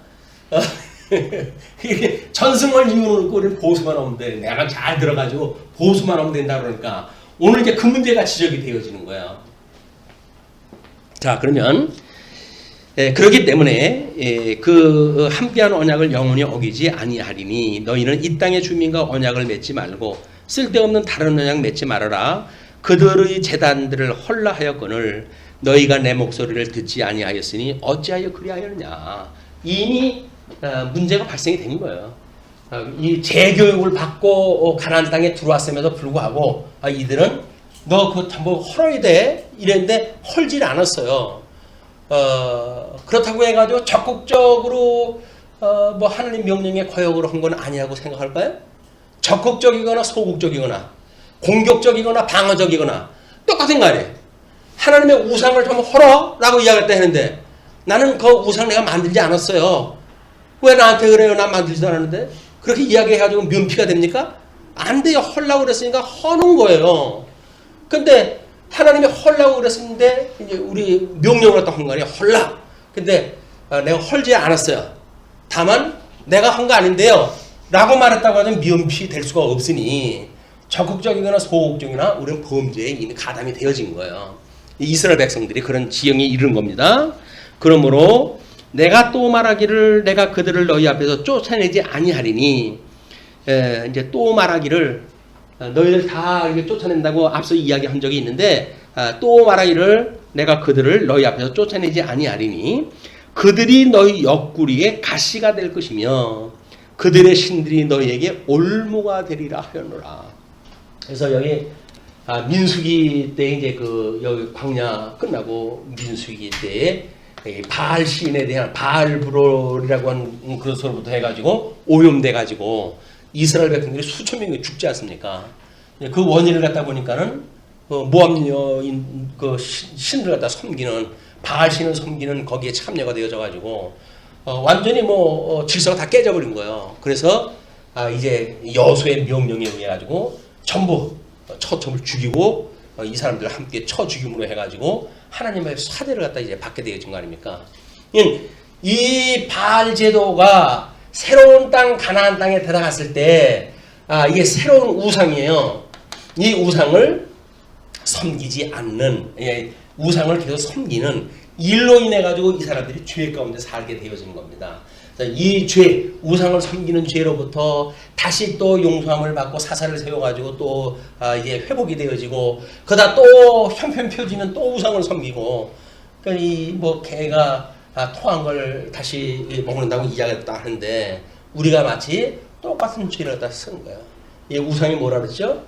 전승을 이유놓고 우리는 보수만 하면 돼. 내가 잘 들어가지고 보수만 하면 된다 그러니까 오늘 이제 그 문제가 지적이 되어지는 거예요. 자, 그러면 그렇기 때문에 그 함께한 언약을 영원히 어기지 아니하리니 너희는 이 땅의 주민과 언약을 맺지 말고 쓸데없는 다른 언약 맺지 말아라. 그들의 제단들을 헐라하였거늘 너희가 내 목소리를 듣지 아니하였으니 어찌하여 그리하였느냐. 이미 문제가 발생이 된 거예요. 이 재교육을 받고 가나안 땅에 들어왔음에도 불구하고 이들은 너 그거 뭐 헐어야 돼 이랬는데 헐질 않았어요. 그렇다고 해가지고 적극적으로 뭐 하나님 명령에 거역을 한 건 아니라고 생각할까요? 적극적이거나 소극적이거나 공격적이거나 방어적이거나 똑같은 거 아니에요. 하나님의 우상을 좀 헐어라고 이야기할 때 하는데 나는 그 우상 내가 만들지 않았어요. 왜 나한테 그래요? 난 만들지도 않았는데. 그렇게 이야기해가지고 면피가 됩니까? 안 돼요. 헐라고 그랬으니까 허는 거예요. 근데 하나님이 헐라고 그랬는데 이제 우리 명령을 갖다 한 거 아니에요. 헐라. 근데 내가 헐지 않았어요. 다만 내가 한 거 아닌데요. 라고 말했다고 하면 면피 될 수가 없으니 적극적이거나 소극적이나 우리는 범죄에 이미 가담이 되어진 거예요. 이스라엘 백성들이 그런 지형에 이르는 겁니다. 그러므로 내가 또 말하기를 내가 그들을 너희 앞에서 쫓아내지 아니하리니 이제 또 말하기를 너희들 다 이렇게 쫓아낸다고 앞서 이야기한 적이 있는데 또 말하기를 내가 그들을 너희 앞에서 쫓아내지 아니하리니 그들이 너희 옆구리에 가시가 될 것이며 그들의 신들이 너희에게 올무가 되리라 하였노라. 그래서 여기 민수기 때 이제 여기 광야 끝나고 민수기 때에 바알 신에 대한 바알브롤이라고 하는 그것으로부터 해가지고 오염돼가지고 이스라엘 백성들이 수천 명이 죽지 않습니까? 그 원인을 갖다 보니까는 모압 여인 그 신을 갖다 섬기는 바알 신을 섬기는 거기에 참여가 되어져가지고 완전히 질서가 다 깨져버린 거예요. 그래서 이제 여호수아의 명령에 의해 가지고 전부 처참을 죽이고 이 사람들 함께 쳐 죽임으로 해가지고 하나님의 사대를 갖다 이제 받게 되어진 거 아닙니까? 이 바알 제도가 새로운 땅 가나안 땅에 들어갔을 때 이게 새로운 우상이에요. 이 우상을 섬기지 않는 우상을 계속 섬기는 일로 인해 가지고 이 사람들이 죄 가운데 살게 되어지는 겁니다. 이 죄, 우상을 섬기는 죄로부터 다시 또 용서함을 받고 사사를 세워가지고 또 이게 회복이 되어지고, 그러다 또 형편 펴지면 또 우상을 섬기고, 그러니까 이 뭐 개가 토한 걸 다시 먹는다고 이야기했다 하는데, 우리가 마치 똑같은 죄를 갖다 쓴 거예요. 이 우상이 뭐라 그랬죠?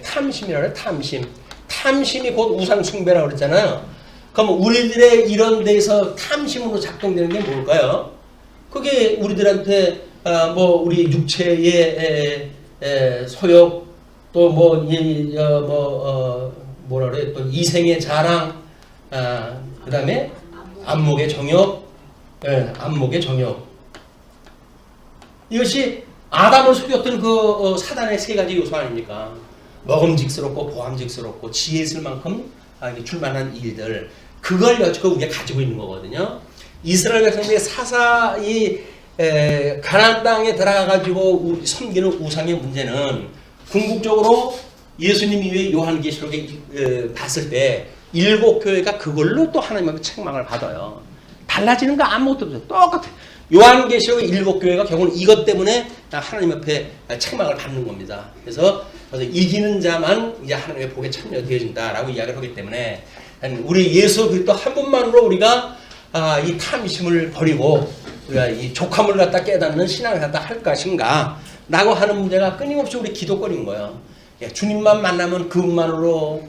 탐심이라 그래요. 탐심. 탐심이 곧 우상 숭배라고 그랬잖아요. 그럼 우리들의 이런 데서 탐심으로 작동되는 게 뭘까요? 그게 우리들한테 뭐 우리 육체의 소욕, 또 뭐라 그래, 또 이생의 자랑, 그다음에 안목의 정욕, 안목의 정욕. 이것이 아담을 속였던 그 사단의 세 가지 요소 아닙니까? 먹음직스럽고 보암직스럽고 지혜 있을 만큼 줄만한 일들, 그걸 여지껏 우리가 가지고 있는 거거든요. 이스라엘 백성들이 사사히 가나안 땅에 들어가 가지고 섬기는 우상의 문제는 궁극적으로 예수님 이후에 요한계시록에 봤을 때 7교회가 그걸로 또 하나님 앞에 책망을 받아요. 달라지는 거 아무것도 없어요. 똑같아요. 요한계시록의 7교회가 결국은 이것 때문에 하나님 앞에 책망을 받는 겁니다. 그래서 이기는 자만 이제 하나님의 복에 참여되어진다라고 이야기를 하기 때문에, 우리 예수 그리스도 한 분만으로 우리가 이 탐심을 버리고 우리가 이 족함을 갖다 깨닫는 신앙을 갖다 할 것인가 라고 하는 문제가 끊임없이 우리 기도거리인 거예요. 주님만 만나면 그분만으로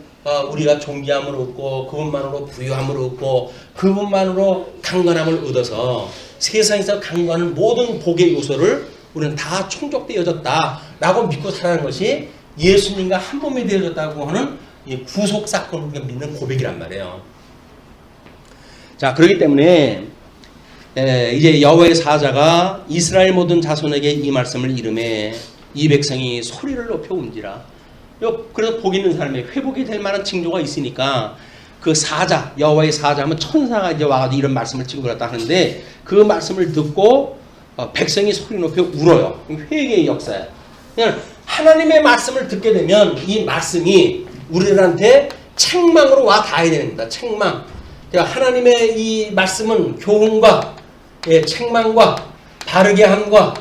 우리가 존귀함을 얻고, 그분만으로 부유함을 얻고, 그분만으로 강건함을 얻어서 세상에서 강건한 모든 복의 요소를 우리는 다 충족되어졌다라고 믿고 살아가는 것이 예수님과 한 몸이 되어졌다고 하는 구속 사건을 우리가 믿는 고백이란 말이에요. 자, 그렇기 때문에 이제 여호와의 사자가 이스라엘 모든 자손에게 이 말씀을 이르매 이 백성이 소리를 높여 운지라. 그래서 복 있는 사람이 회복이 될 만한 징조가 있으니까 그 사자, 여호와의 사자하면 천사가 이제 와가지고 이런 말씀을 징조했다 하는데, 그 말씀을 듣고 백성이 소리 높여 울어요. 회개의 역사야. 그냥 하나님의 말씀을 듣게 되면 이 말씀이 우리들한테 책망으로 와 닿아야 됩니다. 책망. 그러니까 하나님의 이 말씀은 교훈과 책망과 바르게 함과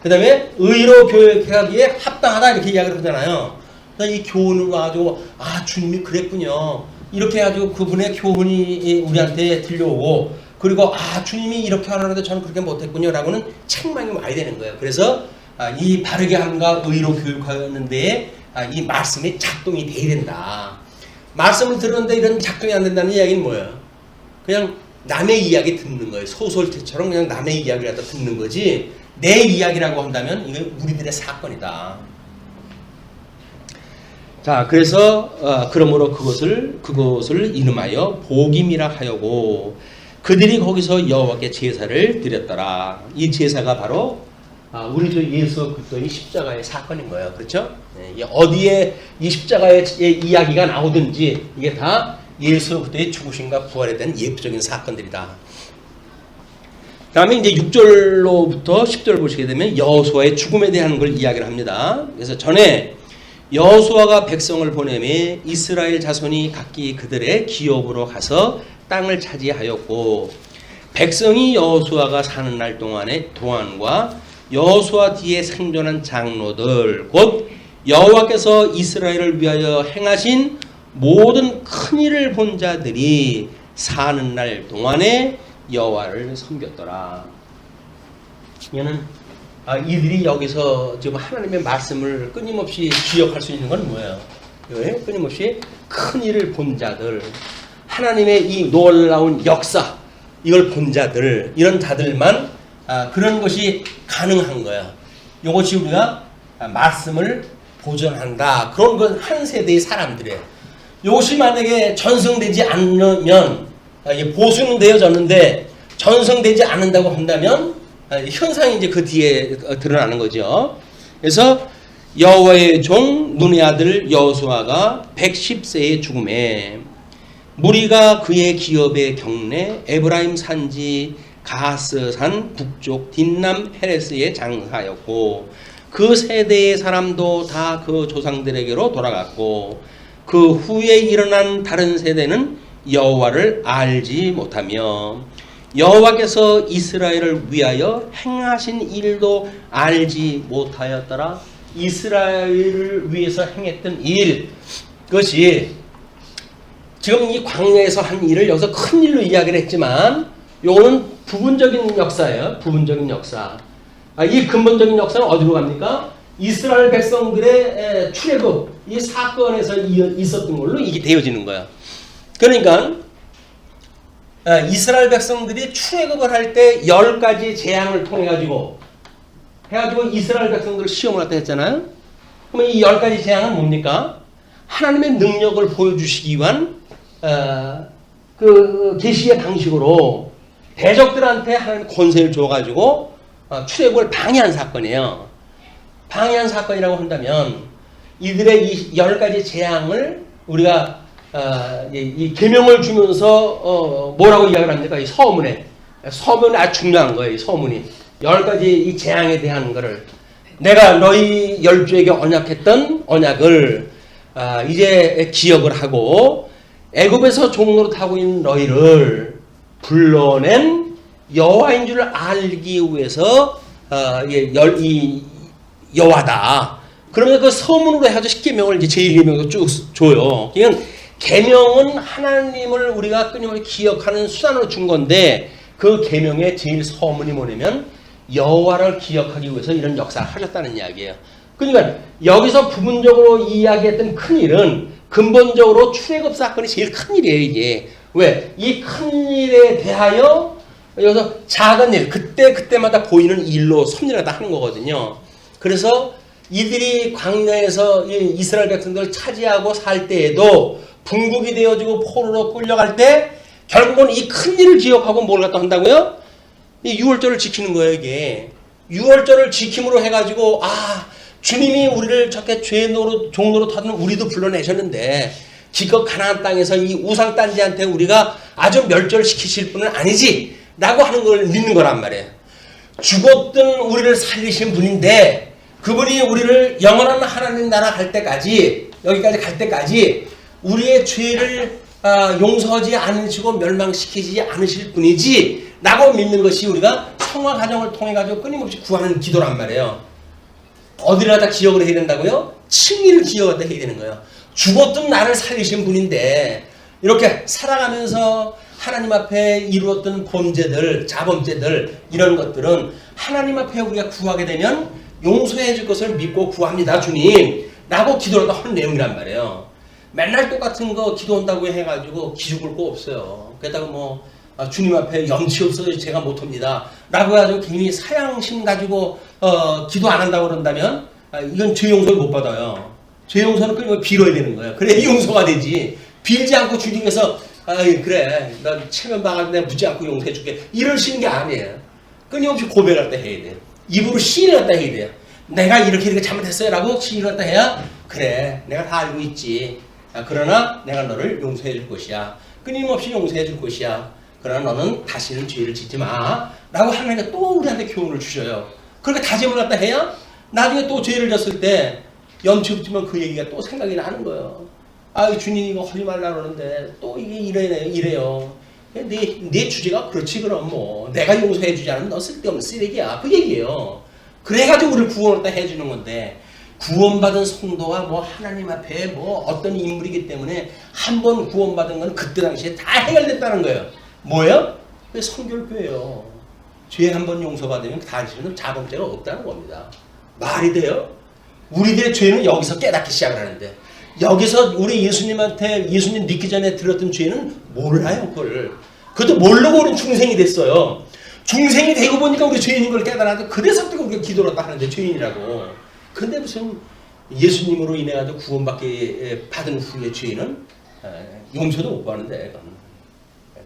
그 다음에 의로 교육하기에 합당하다 이렇게 이야기를 하잖아요. 그래서 이 교훈을 와가지고 주님이 그랬군요. 이렇게 해가지고 그분의 교훈이 우리한테 들려오고, 그리고 주님이 이렇게 하라는데 저는 그렇게 못했군요 라고는 책망이 와야 되는 거예요. 그래서 이 바르게 함과 의로 교육하는 데에 이 말씀이 작동이 돼야 된다. 말씀을 들었는데 이런 작동이 안 된다는 이야기는 뭐예요? 그냥 남의 이야기 듣는 거예요. 소설책처럼 그냥 남의 이야기를 갖다 듣는 거지, 내 이야기라고 한다면 이건 우리들의 사건이다. 자, 그래서 그러므로 그것을 이름하여 복임이라 하여고, 그들이 거기서 여호와께 제사를 드렸더라. 이 제사가 바로 우리 주 예수 그리스도의 십자가의 사건인 거예요. 그렇죠? 어디에 이 십자가의 이야기가 나오든지 이게 다 예수 그리스도의 죽으심과 부활에 대한 예표적인 사건들이다. 다음에 이제 6절로부터 10절 보시게 되면 여호수아의 죽음에 대한 걸 이야기를 합니다. 그래서 전에 여호수아가 백성을 보내매 이스라엘 자손이 각기 그들의 기업으로 가서 땅을 차지하였고, 백성이 여호수아가 사는 날 동안과 여호수아 뒤에 생존한 장로들 곧 여호와께서 이스라엘을 위하여 행하신 모든 큰 일을 본 자들이 사는 날 동안에 여호와를 섬겼더라. 이는 이들이 여기서 지금 하나님의 말씀을 끊임없이 기억할 수 있는 건 뭐예요? 끊임없이 큰 일을 본 자들, 하나님의 이 놀라운 역사, 이걸 본 자들, 이런 자들만 그런 것이 가능한 거야. 이것이 우리가 말씀을 보존한다. 그런 건 한 세대의 사람들이에요. 이것이 만약에 전승되지 않으면, 보수는 되어졌는데 전승되지 않는다고 한다면 현상이 이제 그 뒤에 드러나는 거죠. 그래서 여호와의 종 눈의 아들 여호수아가 110세의 죽음에 무리가 그의 기업의 경내 에브라임 산지 가하스산 북쪽 딘남 헤레스의 장사였고, 그 세대의 사람도 다 그 조상들에게로 돌아갔고, 그 후에 일어난 다른 세대는 여호와를 알지 못하며 여호와께서 이스라엘을 위하여 행하신 일도 알지 못하였더라. 이스라엘을 위해서 행했던 일, 그것이 지금 이 광야에서 한 일을 여기서 큰 일로 이야기를 했지만 요거는 부분적인 역사예요. 부분적인 역사. 이 근본적인 역사는 어디로 갑니까? 이스라엘 백성들의 출애굽 이 사건에서 있었던 걸로 이게 되어지는 거야. 그러니까 이스라엘 백성들이 출애굽을 할 때 10가지 재앙을 통해 가지고 이스라엘 백성들을 시험을 갖다 했잖아요. 그러면 이 10가지 재앙은 뭡니까? 하나님의 능력을 보여주시기 위한 그 계시의 방식으로 대적들한테 하나님 권세를 줘가지고 출애굽을 방해한 사건이에요. 방해한 사건이라고 한다면 이들의 이 10가지 재앙을 우리가 이 계명을 주면서 뭐라고 이야기를 합니까? 이 서문에 아주 중요한 거예요. 이 서문이 10가지 이 재앙에 대한 거를 내가 너희 열조에게 언약했던 언약을 이제 기억을 하고 애굽에서 종로로 타고 있는 너희를 불러낸 여호와인 줄을 알기 위해서 이 여호와다. 그러면 그 서문으로 해가지고 십계명을 이제 제1계명으로 쭉 줘요. 그러니까 계명은 하나님을 우리가 끊임없이 기억하는 수단으로 준 건데 그 계명의 제일 서문이 뭐냐면 여호와를 기억하기 위해서 이런 역사를 하셨다는 이야기예요. 그러니까 여기서 부분적으로 이야기했던 큰 일은 근본적으로 출애굽 사건이 제일 큰 일이에요. 이게 왜? 이 큰 일에 대하여 여기서 작은 일 그때마다 보이는 일로 섭리하다 하는 거거든요. 그래서 이들이 광야에서 이스라엘 백성들을 차지하고 살 때에도 분국이 되어지고 포로로 끌려갈 때 결국은 이 큰 일을 기억하고 뭘 갖다 한다고요? 이 유월절을 지키는 거예요. 이게 유월절을 지킴으로 해가지고 주님이 우리를 저렇게 종로로 타는 우리도 불러내셨는데 기껏 가나안 땅에서 이 우상단지한테 우리가 아주 멸절시키실 분은 아니지 라고 하는 걸 믿는 거란 말이에요. 죽었던 우리를 살리신 분인데 그분이 우리를 영원한 하나님 나라 갈 때까지 여기까지 갈 때까지 우리의 죄를 용서하지 않으시고 멸망시키지 않으실 분이지 라고 믿는 것이 우리가 성화 과정을 통해 가지고 끊임없이 구하는 기도란 말이에요. 어디를 다 기억을 해야 된다고요? 칭의를 기억을 해야 되는 거예요. 죽었던 나를 살리신 분인데 이렇게 살아가면서 하나님 앞에 이루었던 범죄들, 자범죄들 이런 것들은 하나님 앞에 우리가 구하게 되면 용서해 줄 것을 믿고 구합니다. 주님 라고 기도를 하는 내용이란 말이에요. 맨날 똑같은 거 기도한다고 해가지고 기죽을 거 없어요. 게다가 주님 앞에 염치 없어서 제가 못합니다 라고 해가지고 괜히 사양심 가지고 기도 안 한다고 그런다면 이건 죄 용서를 못 받아요. 죄 용서는 끊임없이 빌어야 되는 거예요. 그래 용서가 되지. 빌지 않고 주님께서 그래 나 체면 방할 때 묻지 않고 용서해 줄게 이러시는 게 아니에요. 끊임없이 고백할 때 해야 돼요. 입으로 시인을 갖다 해야 돼요. 내가 이렇게 잘못했어요 라고 시인을 갖다 해야 그래 내가 다 알고 있지. 그러나 내가 너를 용서해 줄 것이야. 끊임없이 용서해 줄 것이야. 그러나 너는 다시는 죄를 짓지 마 라고 하나님께 또 우리한테 교훈을 주셔요. 그렇게 다짐을 갖다 해야 나중에 또 죄를 졌을 때 염치 없지만 그 얘기가 또 생각이 나는 거예요. 주님 이거 하지 말라 그러는데 또 이게 이래요. 내 주제가 그렇지 그럼 내가 용서해 주지 않으면 너 쓸데없는 쓰레기야. 그 얘기예요. 그래가지고 우리를 구원을 다 해주는 건데 구원받은 성도와 하나님 앞에 어떤 인물이기 때문에 한 번 구원받은 건 그때 당시에 다 해결됐다는 거예요. 뭐예요? 성결교예요. 죄 한 번 용서받으면 다시는 자범죄가 없다는 겁니다. 말이 돼요? 우리들의 죄는 여기서 깨닫기 시작을 하는데 여기서 우리 예수님 믿기 전에 들었던 죄는 몰라요. 그것도 모르고 우리는 중생이 됐어요. 중생이 되고 보니까 우리 죄인인 걸 깨달았는데 그래서부터 우리가 기도를 딱 하는데 죄인이라고. 근데 무슨 예수님으로 인해 가지고 구원받게 받은 후에 죄인은 용서도 못 받는데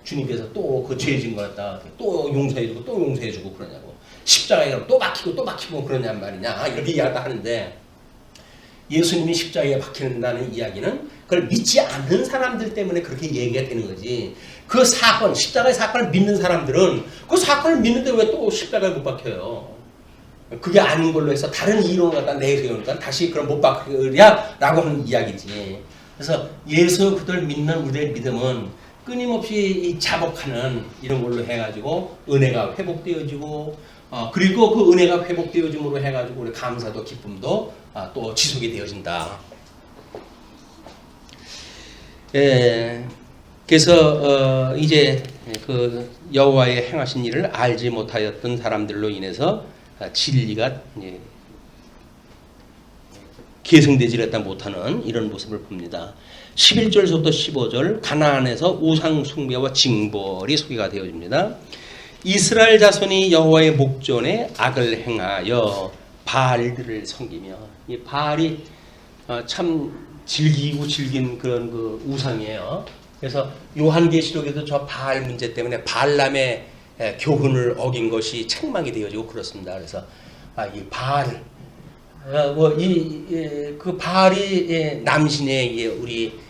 주님께서 또 그 죄진 거 갖다 또 용서해주고 또 용서해주고 그러냐고. 십자가에 또 박히고 그러냔 말이냐 이렇게 이야기를 하는데 예수님이 십자가에 박히는다는 이야기는 그걸 믿지 않는 사람들 때문에 그렇게 얘기가 되는 거지. 그 사건, 십자가의 사건을 믿는 사람들은 그 사건을 믿는데 왜 또 십자가에 못 박혀요? 그게 아닌 걸로 해서 다른 이론을 갖다 내세우니까 다시 그럼 못 박으랴 라고 하는 이야기지. 그래서 예수 그들 믿는 우리의 믿음은 끊임없이 이 자복하는 이런 걸로 해가지고 은혜가 회복되어지고 그리고 그 은혜가 회복되어짐으로 해가지고 우리 감사도 기쁨도 또 지속이 되어진다. 그래서 이제 그 여호와의 행하신 일을 알지 못하였던 사람들로 인해서 진리가 계승되지 못하는 이런 모습을 봅니다. 11절부터 15절 가나안에서 우상 숭배와 징벌이 소개가 되어집니다. 이스라엘 자손이 여호와의 목전에 악을 행하여 바알들을 섬기며, 이 바알이 참 즐기고 즐긴 그런 그 우상이에요. 그래서 요한계시록에도 저 바알 문제 때문에 발람의 교훈을 어긴 것이 책망이 되어지고 그렇습니다. 그래서 이 바알, 그 바알이 남신의 우리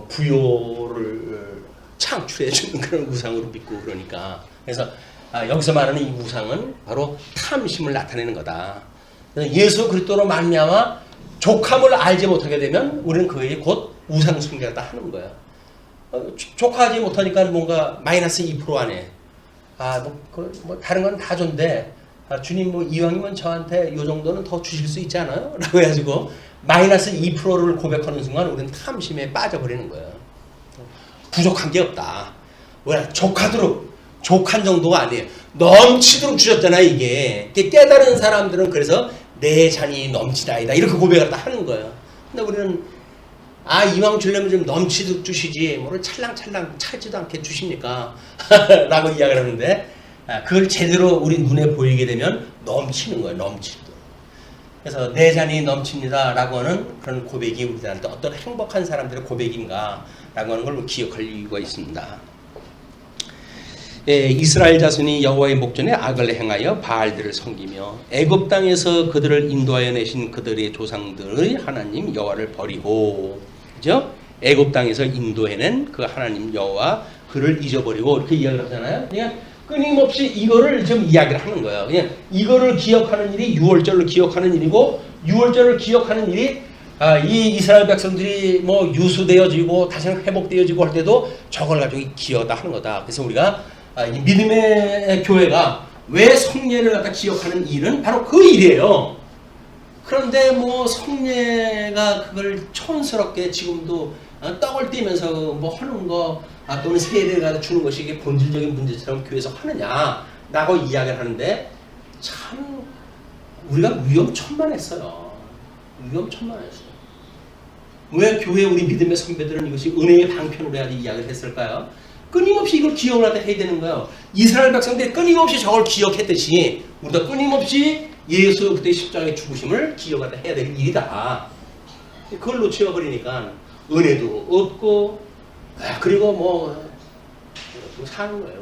부요를 창출해 주는 그런 우상으로 믿고 그러니까, 그래서 여기서 말하는 이 우상은 바로 탐심을 나타내는 거다. 예수 그리스도로 말미암아 족함을 알지 못하게 되면 우리는 그에 곧 우상 숭배다 하는 거야. 족하지 못하니까 뭔가 마이너스 2% 안에 다른 건 다 좋은데 주님 이왕이면 저한테 요 정도는 더 주실 수 있지 않아요? 라고 해가지고 마이너스 2%를 고백하는 순간 우리는 탐심에 빠져버리는 거예요. 부족한 게 없다. 왜 족하도록, 족한 정도가 아니에요. 넘치도록 주셨잖아 이게. 깨달은 사람들은 그래서 내 잔이 넘치다이다 이렇게 고백을 다 하는 거예요. 근데 우리는 이왕 주려면 좀 넘치도록 주시지 뭐를 찰랑찰랑 차지도 않게 주십니까? 라고 이야기를 하는데, 그걸 제대로 우리 눈에 보이게 되면 넘치는 거예요. 넘치도록. 그래서 내 잔이 넘칩니다 라고 하는 그런 고백이 우리들한테 어떤 행복한 사람들의 고백인가 라고 하는 걸 기억할 이유가 있습니다. 이스라엘 자손이 여호와의 목전에 악을 행하여 바알들을 섬기며 애굽 땅에서 그들을 인도하여 내신 그들의 조상들의 하나님 여호와를 버리고, 그죠? 애굽 땅에서 인도해낸 그 하나님 여호와 그를 잊어버리고 이렇게 이야기를 하잖아요. 그냥 끊임없이 이거를 좀 이야기를 하는 거예요. 그냥 이거를 기억하는 일이 유월절을 기억하는 일이고, 유월절을 기억하는 일이 이 이스라엘 백성들이 유수되어지고 다시는 회복되어지고 할 때도 저걸 가지고 기억다 하는 거다. 그래서 우리가 이 믿음의 교회가 왜 성례를 갖다 기억하는 일은 바로 그 일이에요. 그런데 성례가 그걸 촌스럽게 지금도 떡을 떼면서 하는 거 또는 세례를 갖다 주는 것이 이게 본질적인 문제처럼 교회에서 하느냐라고 이야기를 하는데, 참 우리가 위험천만했어요. 위험천만했어요. 왜 교회 우리 믿음의 선배들은 이것이 은혜의 방편으로 해야지 이야기를 했을까요? 끊임없이 이걸 기억을 하다 해야 되는 거예요. 이스라엘 백성들이 끊임없이 저걸 기억했듯이 우리가 끊임없이 예수 그때 십자가의 죽으심을 기억하다 해야 될 일이다. 그걸 놓쳐버리니까 은혜도 없고, 그리고 사는 거예요.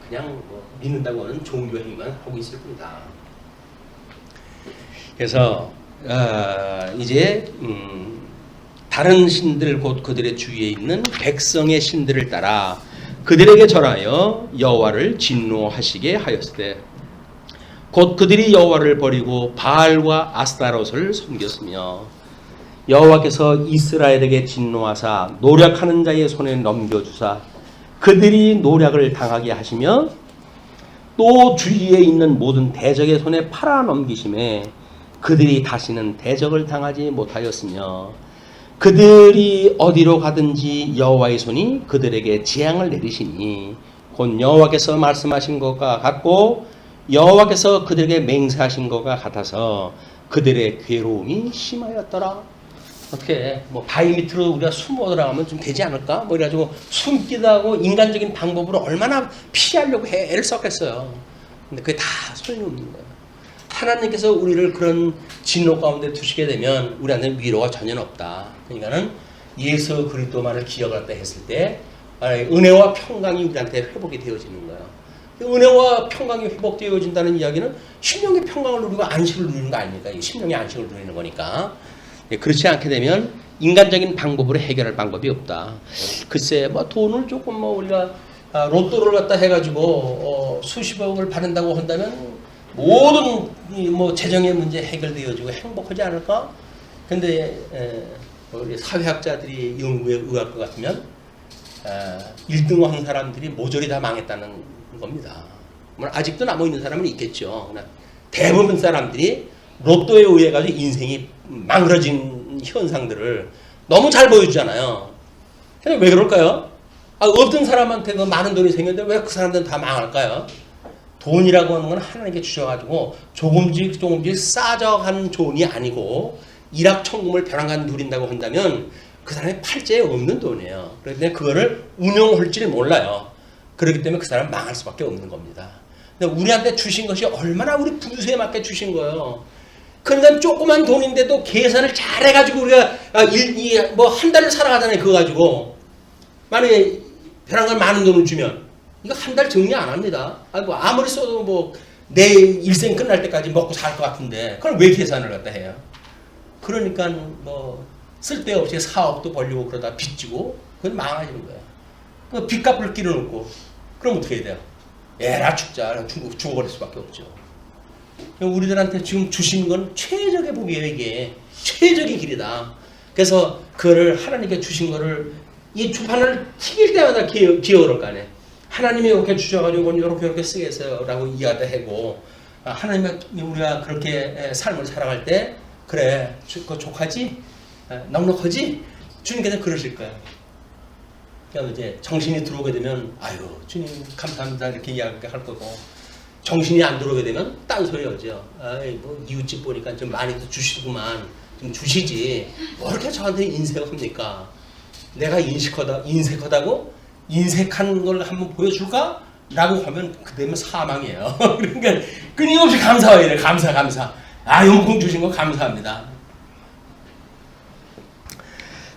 그냥 믿는다고 하는 종교 행위만 하고 있을 뿐이다. 그래서 이제 다른 신들 곧 그들의 주위에 있는 백성의 신들을 따라 그들에게 절하여 여호와를 진노하시게 하였으되, 곧 그들이 여호와를 버리고 바알과 아스타롯을 섬겼으며 여호와께서 이스라엘에게 진노하사 노력하는 자의 손에 넘겨주사 그들이 노력을 당하게 하시며 또 주위에 있는 모든 대적의 손에 팔아 넘기심에 그들이 다시는 대적을 당하지 못하였으며 그들이 어디로 가든지 여호와의 손이 그들에게 재앙을 내리시니 곧 여호와께서 말씀하신 것과 같고 여호와께서 그들에게 맹세하신 것과 같아서 그들의 괴로움이 심하였더라. 어떻게 바위 밑으로 우리가 숨어 들어가면 좀 되지 않을까? 이래가지고 숨기도 하고 인간적인 방법으로 얼마나 피하려고 애를 썼겠어요. 근데 그게 다 소용이 없는 거예요. 하나님께서 우리를 그런 진노 가운데 두시게 되면 우리한테는 위로가 전혀 없다. 그러니까는 예수 그리스도만을 기억할 때 했을 때 은혜와 평강이 우리한테 회복이 되어지는 거예요. 은혜와 평강이 회복되어진다는 이야기는 심령의 평강을 누리고 안식을 누리는 거 아닙니까? 심령의 안식을 누리는 거니까. 그렇지 않게 되면 인간적인 방법으로 해결할 방법이 없다. 글쎄 돈을 조금 우리가 로또를 갖다 해가지고 수십억을 받는다고 한다면 모든 재정의 문제 해결되어지고 행복하지 않을까? 근데 우리 사회학자들이 연구에 의할 것 같으면 1등한 사람들이 모조리 다 망했다는 겁니다. 물론 아직도 남아있는 사람은 있겠죠. 그러나 대부분 사람들이 로또에 의해 가지고 인생이 망가진 현상들을 너무 잘 보여주잖아요. 근데 왜 그럴까요? 어떤 사람한테 그 많은 돈이 생겼는데 왜 그 사람들은 다 망할까요? 돈이라고 하는 건 하나님께 주셔가지고 조금씩 쌓아져간 돈이 아니고 일확천금을 벼랑간 누린다고 한다면 그 사람의 팔자에 없는 돈이에요. 그렇기 때문에 그거를 운용할 줄 몰라요. 그렇기 때문에 그 사람은 망할 수밖에 없는 겁니다. 근데 우리한테 주신 것이 얼마나 우리 분수에 맞게 주신 거예요. 그러니까 조그만 돈인데도 계산을 잘 해가지고 우리가 한 달을 살아가잖아요. 그거 가지고. 만약에 벼랑간 많은 돈을 주면 이거 한 달 정리 안 합니다. 아무리 써도 뭐 내 일생 끝날 때까지 먹고 살 것 같은데 그걸 왜 계산을 갖다 해요? 그러니까 뭐 쓸데없이 사업도 벌리고 그러다 빚지고 그건 망하는 거예요. 그 빚값을 끼워놓고 그럼 어떻게 해야 돼요? 에라 죽자 죽어버릴 수밖에 없죠. 우리들한테 지금 주신 건 최적의 복이에요. 이게 최적의 길이다. 그래서 그거를 하나님께 주신 거를 이 주판을 튀길 때마다 기억을 거 아니에요. 하나님이 이렇게 주셔가지고 이렇게 쓰겠어요 라고 이야기하고 하나님이 우리가 그렇게 삶을 살아갈 때 그래 그거 족하지? 넉넉하지? 주님께서 그러실 거예요. 그러니까 이제 정신이 들어오게 되면 아유 주님 감사합니다 이렇게 이야기할 거고 정신이 안 들어오게 되면 딴소리 하죠. 아이 뭐 이웃집 보니까 좀 많이 주시구만 좀 주시지 뭐 이렇게 저한테 인색합니까? 내가 인색하다고? 인색한 걸 한번 보여줄까? 라고 하면 그때면 사망이에요. 그러니까 끊임없이 감사해야 돼. 감사. 용품 주신 거 감사합니다.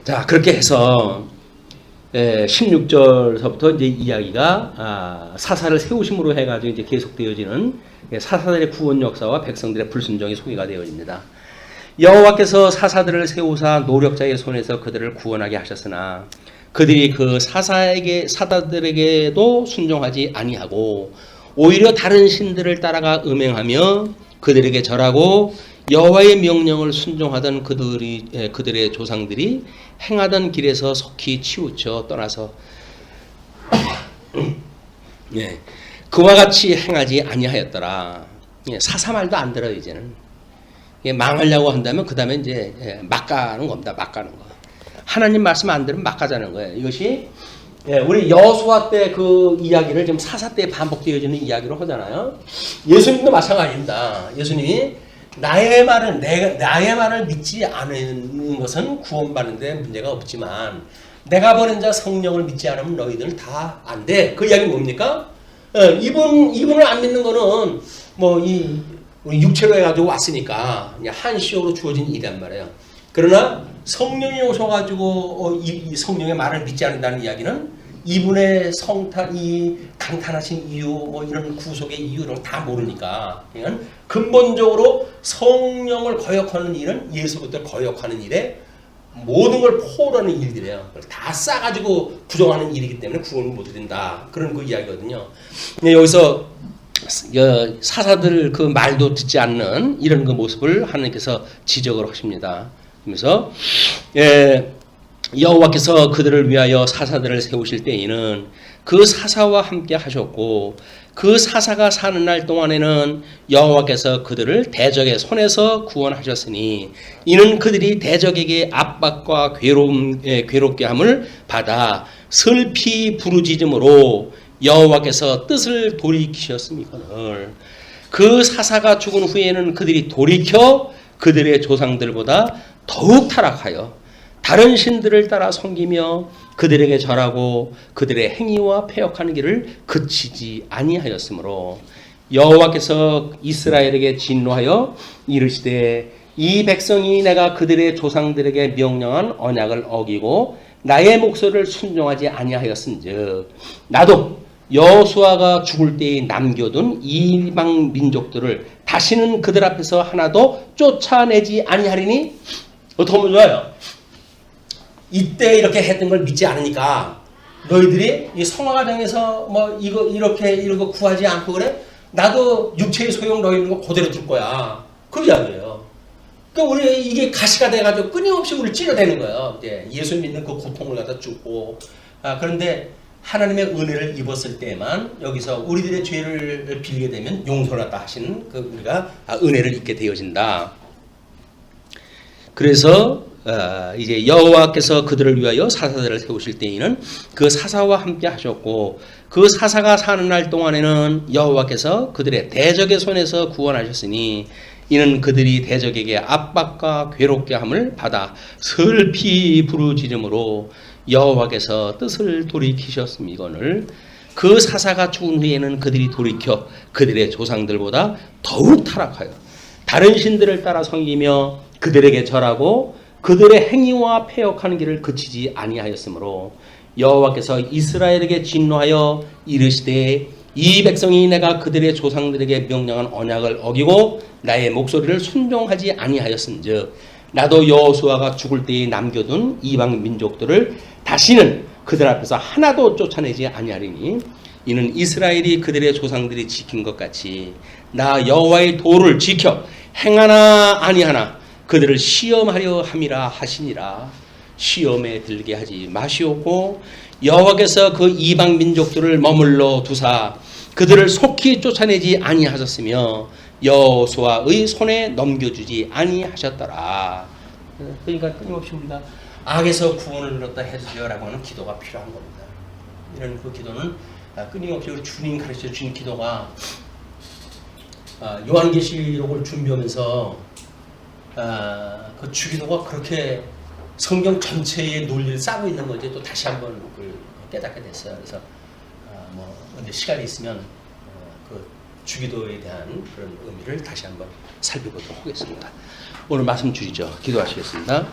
자, 그렇게 해서 16절서부터 이제 이야기가 사사를 세우심으로 해가지고 이제 계속되어지는 사사들의 구원 역사와 백성들의 불순종이 소개가 되어집니다. 여호와께서 사사들을 세우사 노력자의 손에서 그들을 구원하게 하셨으나 그들이 그 사사들에게도 순종하지 아니하고 오히려 다른 신들을 따라가 음행하며 그들에게 절하고 여호와의 명령을 순종하던 그들의 조상들이 행하던 길에서 속히 치우쳐 떠나서 그와 같이 행하지 아니하였더라. 사사 말도 안 들어요. 이제는 망하려고 한다면 그 다음에 이제 막 가는 겁니다. 막 가는 거. 하나님 말씀 안 들으면 막 가자는 거예요. 이것이 우리 여호수아 때 그 이야기를 지금 사사 때 반복되어지는 이야기로 하잖아요. 예수님도 마찬가지입니다. 예수님이 나의 말을 믿지 않는 것은 구원받는데 문제가 없지만 내가 보낸 자 성령을 믿지 않으면 너희들 다 안 돼. 그 이야기 뭡니까? 이분을 안 믿는 거는 뭐 우리 육체로 해가지고 왔으니까 그냥 한시적으로 주어진 일이란 말이에요. 그러나 성령이 오셔가지고 이 성령의 말을 믿지 않는다는 이야기는 이분의 이 강탄하신 이유, 뭐 이런 구속의 이유를 다 모르니까 그냥 근본적으로 성령을 거역하는 일은 예수부터 거역하는 일에 모든 걸 포함하는 일들이에요. 다 싸가지고 부정하는 일이기 때문에 구원을 못 드린다. 그런 그 이야기거든요. 여기서 사사들 그 말도 듣지 않는 이런 그 모습을 하나님께서 지적을 하십니다. 그래서 여호와께서 그들을 위하여 사사들을 세우실 때에는 그 사사와 함께 하셨고 그 사사가 사는 날 동안에는 여호와께서 그들을 대적의 손에서 구원하셨으니 이는 그들이 대적에게 압박과 괴롭게 함을 받아 슬피 부르짖음으로 여호와께서 뜻을 돌이키셨음이거늘 그 사사가 죽은 후에는 그들이 돌이켜 그들의 조상들보다 더욱 타락하여 다른 신들을 따라 섬기며 그들에게 절하고 그들의 행위와 패역하는 길을 그치지 아니하였으므로 여호와께서 이스라엘에게 진노하여 이르시되 이 백성이 내가 그들의 조상들에게 명령한 언약을 어기고 나의 목소리를 순종하지 아니하였은즉 나도 여호수아가 죽을 때에 남겨둔 이방 민족들을 다시는 그들 앞에서 하나도 쫓아내지 아니하리니 어떻게 하면 좋아요? 이때 이렇게 했던 걸 믿지 않으니까 너희들이 이 성화가정에서 뭐 이거 구하지 않고 그래? 나도 육체의 소용 너희는 거 그대로 줄 거야. 그 이야기예요. 그러니까 우리 이게 가시가 돼가지고 끊임없이 우리 찌려대는 거예요. 예수 믿는 그 고통을 갖다 주고 그런데 하나님의 은혜를 입었을 때만 여기서 우리들의 죄를 빌게 되면 용서를 갖다 하시는 우리가 은혜를 입게 되어진다. 그래서 이제 여호와께서 그들을 위하여 사사들을 세우실 때에는 그 사사와 함께 하셨고 그 사사가 사는 날 동안에는 여호와께서 그들의 대적의 손에서 구원하셨으니 이는 그들이 대적에게 압박과 괴롭게 함을 받아 슬피 부르짖음으로 여호와께서 뜻을 돌이키셨음이거늘 그 사사가 죽은 후에는 그들이 돌이켜 그들의 조상들보다 더욱 타락하여 다른 신들을 따라 섬기며 그들에게 절하고 그들의 행위와 패역하는 길을 그치지 아니하였으므로 여호와께서 이스라엘에게 진노하여 이르시되 이 백성이 내가 그들의 조상들에게 명령한 언약을 어기고 나의 목소리를 순종하지 아니하였은즉 나도 여호수아가 죽을 때에 남겨둔 이방 민족들을 다시는 그들 앞에서 하나도 쫓아내지 아니하리니 이는 이스라엘이 그들의 조상들이 지킨 것 같이 나 여호와의 도를 지켜 행하나 아니하나 그들을 시험하려 함이라 하시니라. 시험에 들게 하지 마시옵고 여호와께서 그 이방 민족들을 머물러 두사 그들을 속히 쫓아내지 아니하셨으며 여호수아의 손에 넘겨주지 아니하셨더라. 그러니까 끊임없이 우리가 악에서 구원을 얻었다 해주세요라고 하는 기도가 필요한 겁니다. 이런 그 기도는 끊임없이 우리 주님 가르쳐 주신 기도가 요한계시록을 준비하면서 그 주기도가 그렇게 성경 전체의 논리를 싸고 있는 건지 또 다시 한번 깨닫게 됐어요. 그래서 언제 시간이 있으면 그 주기도에 대한 그런 의미를 다시 한번 살펴보도록 하겠습니다. 오늘 말씀 주시죠. 기도하시겠습니다.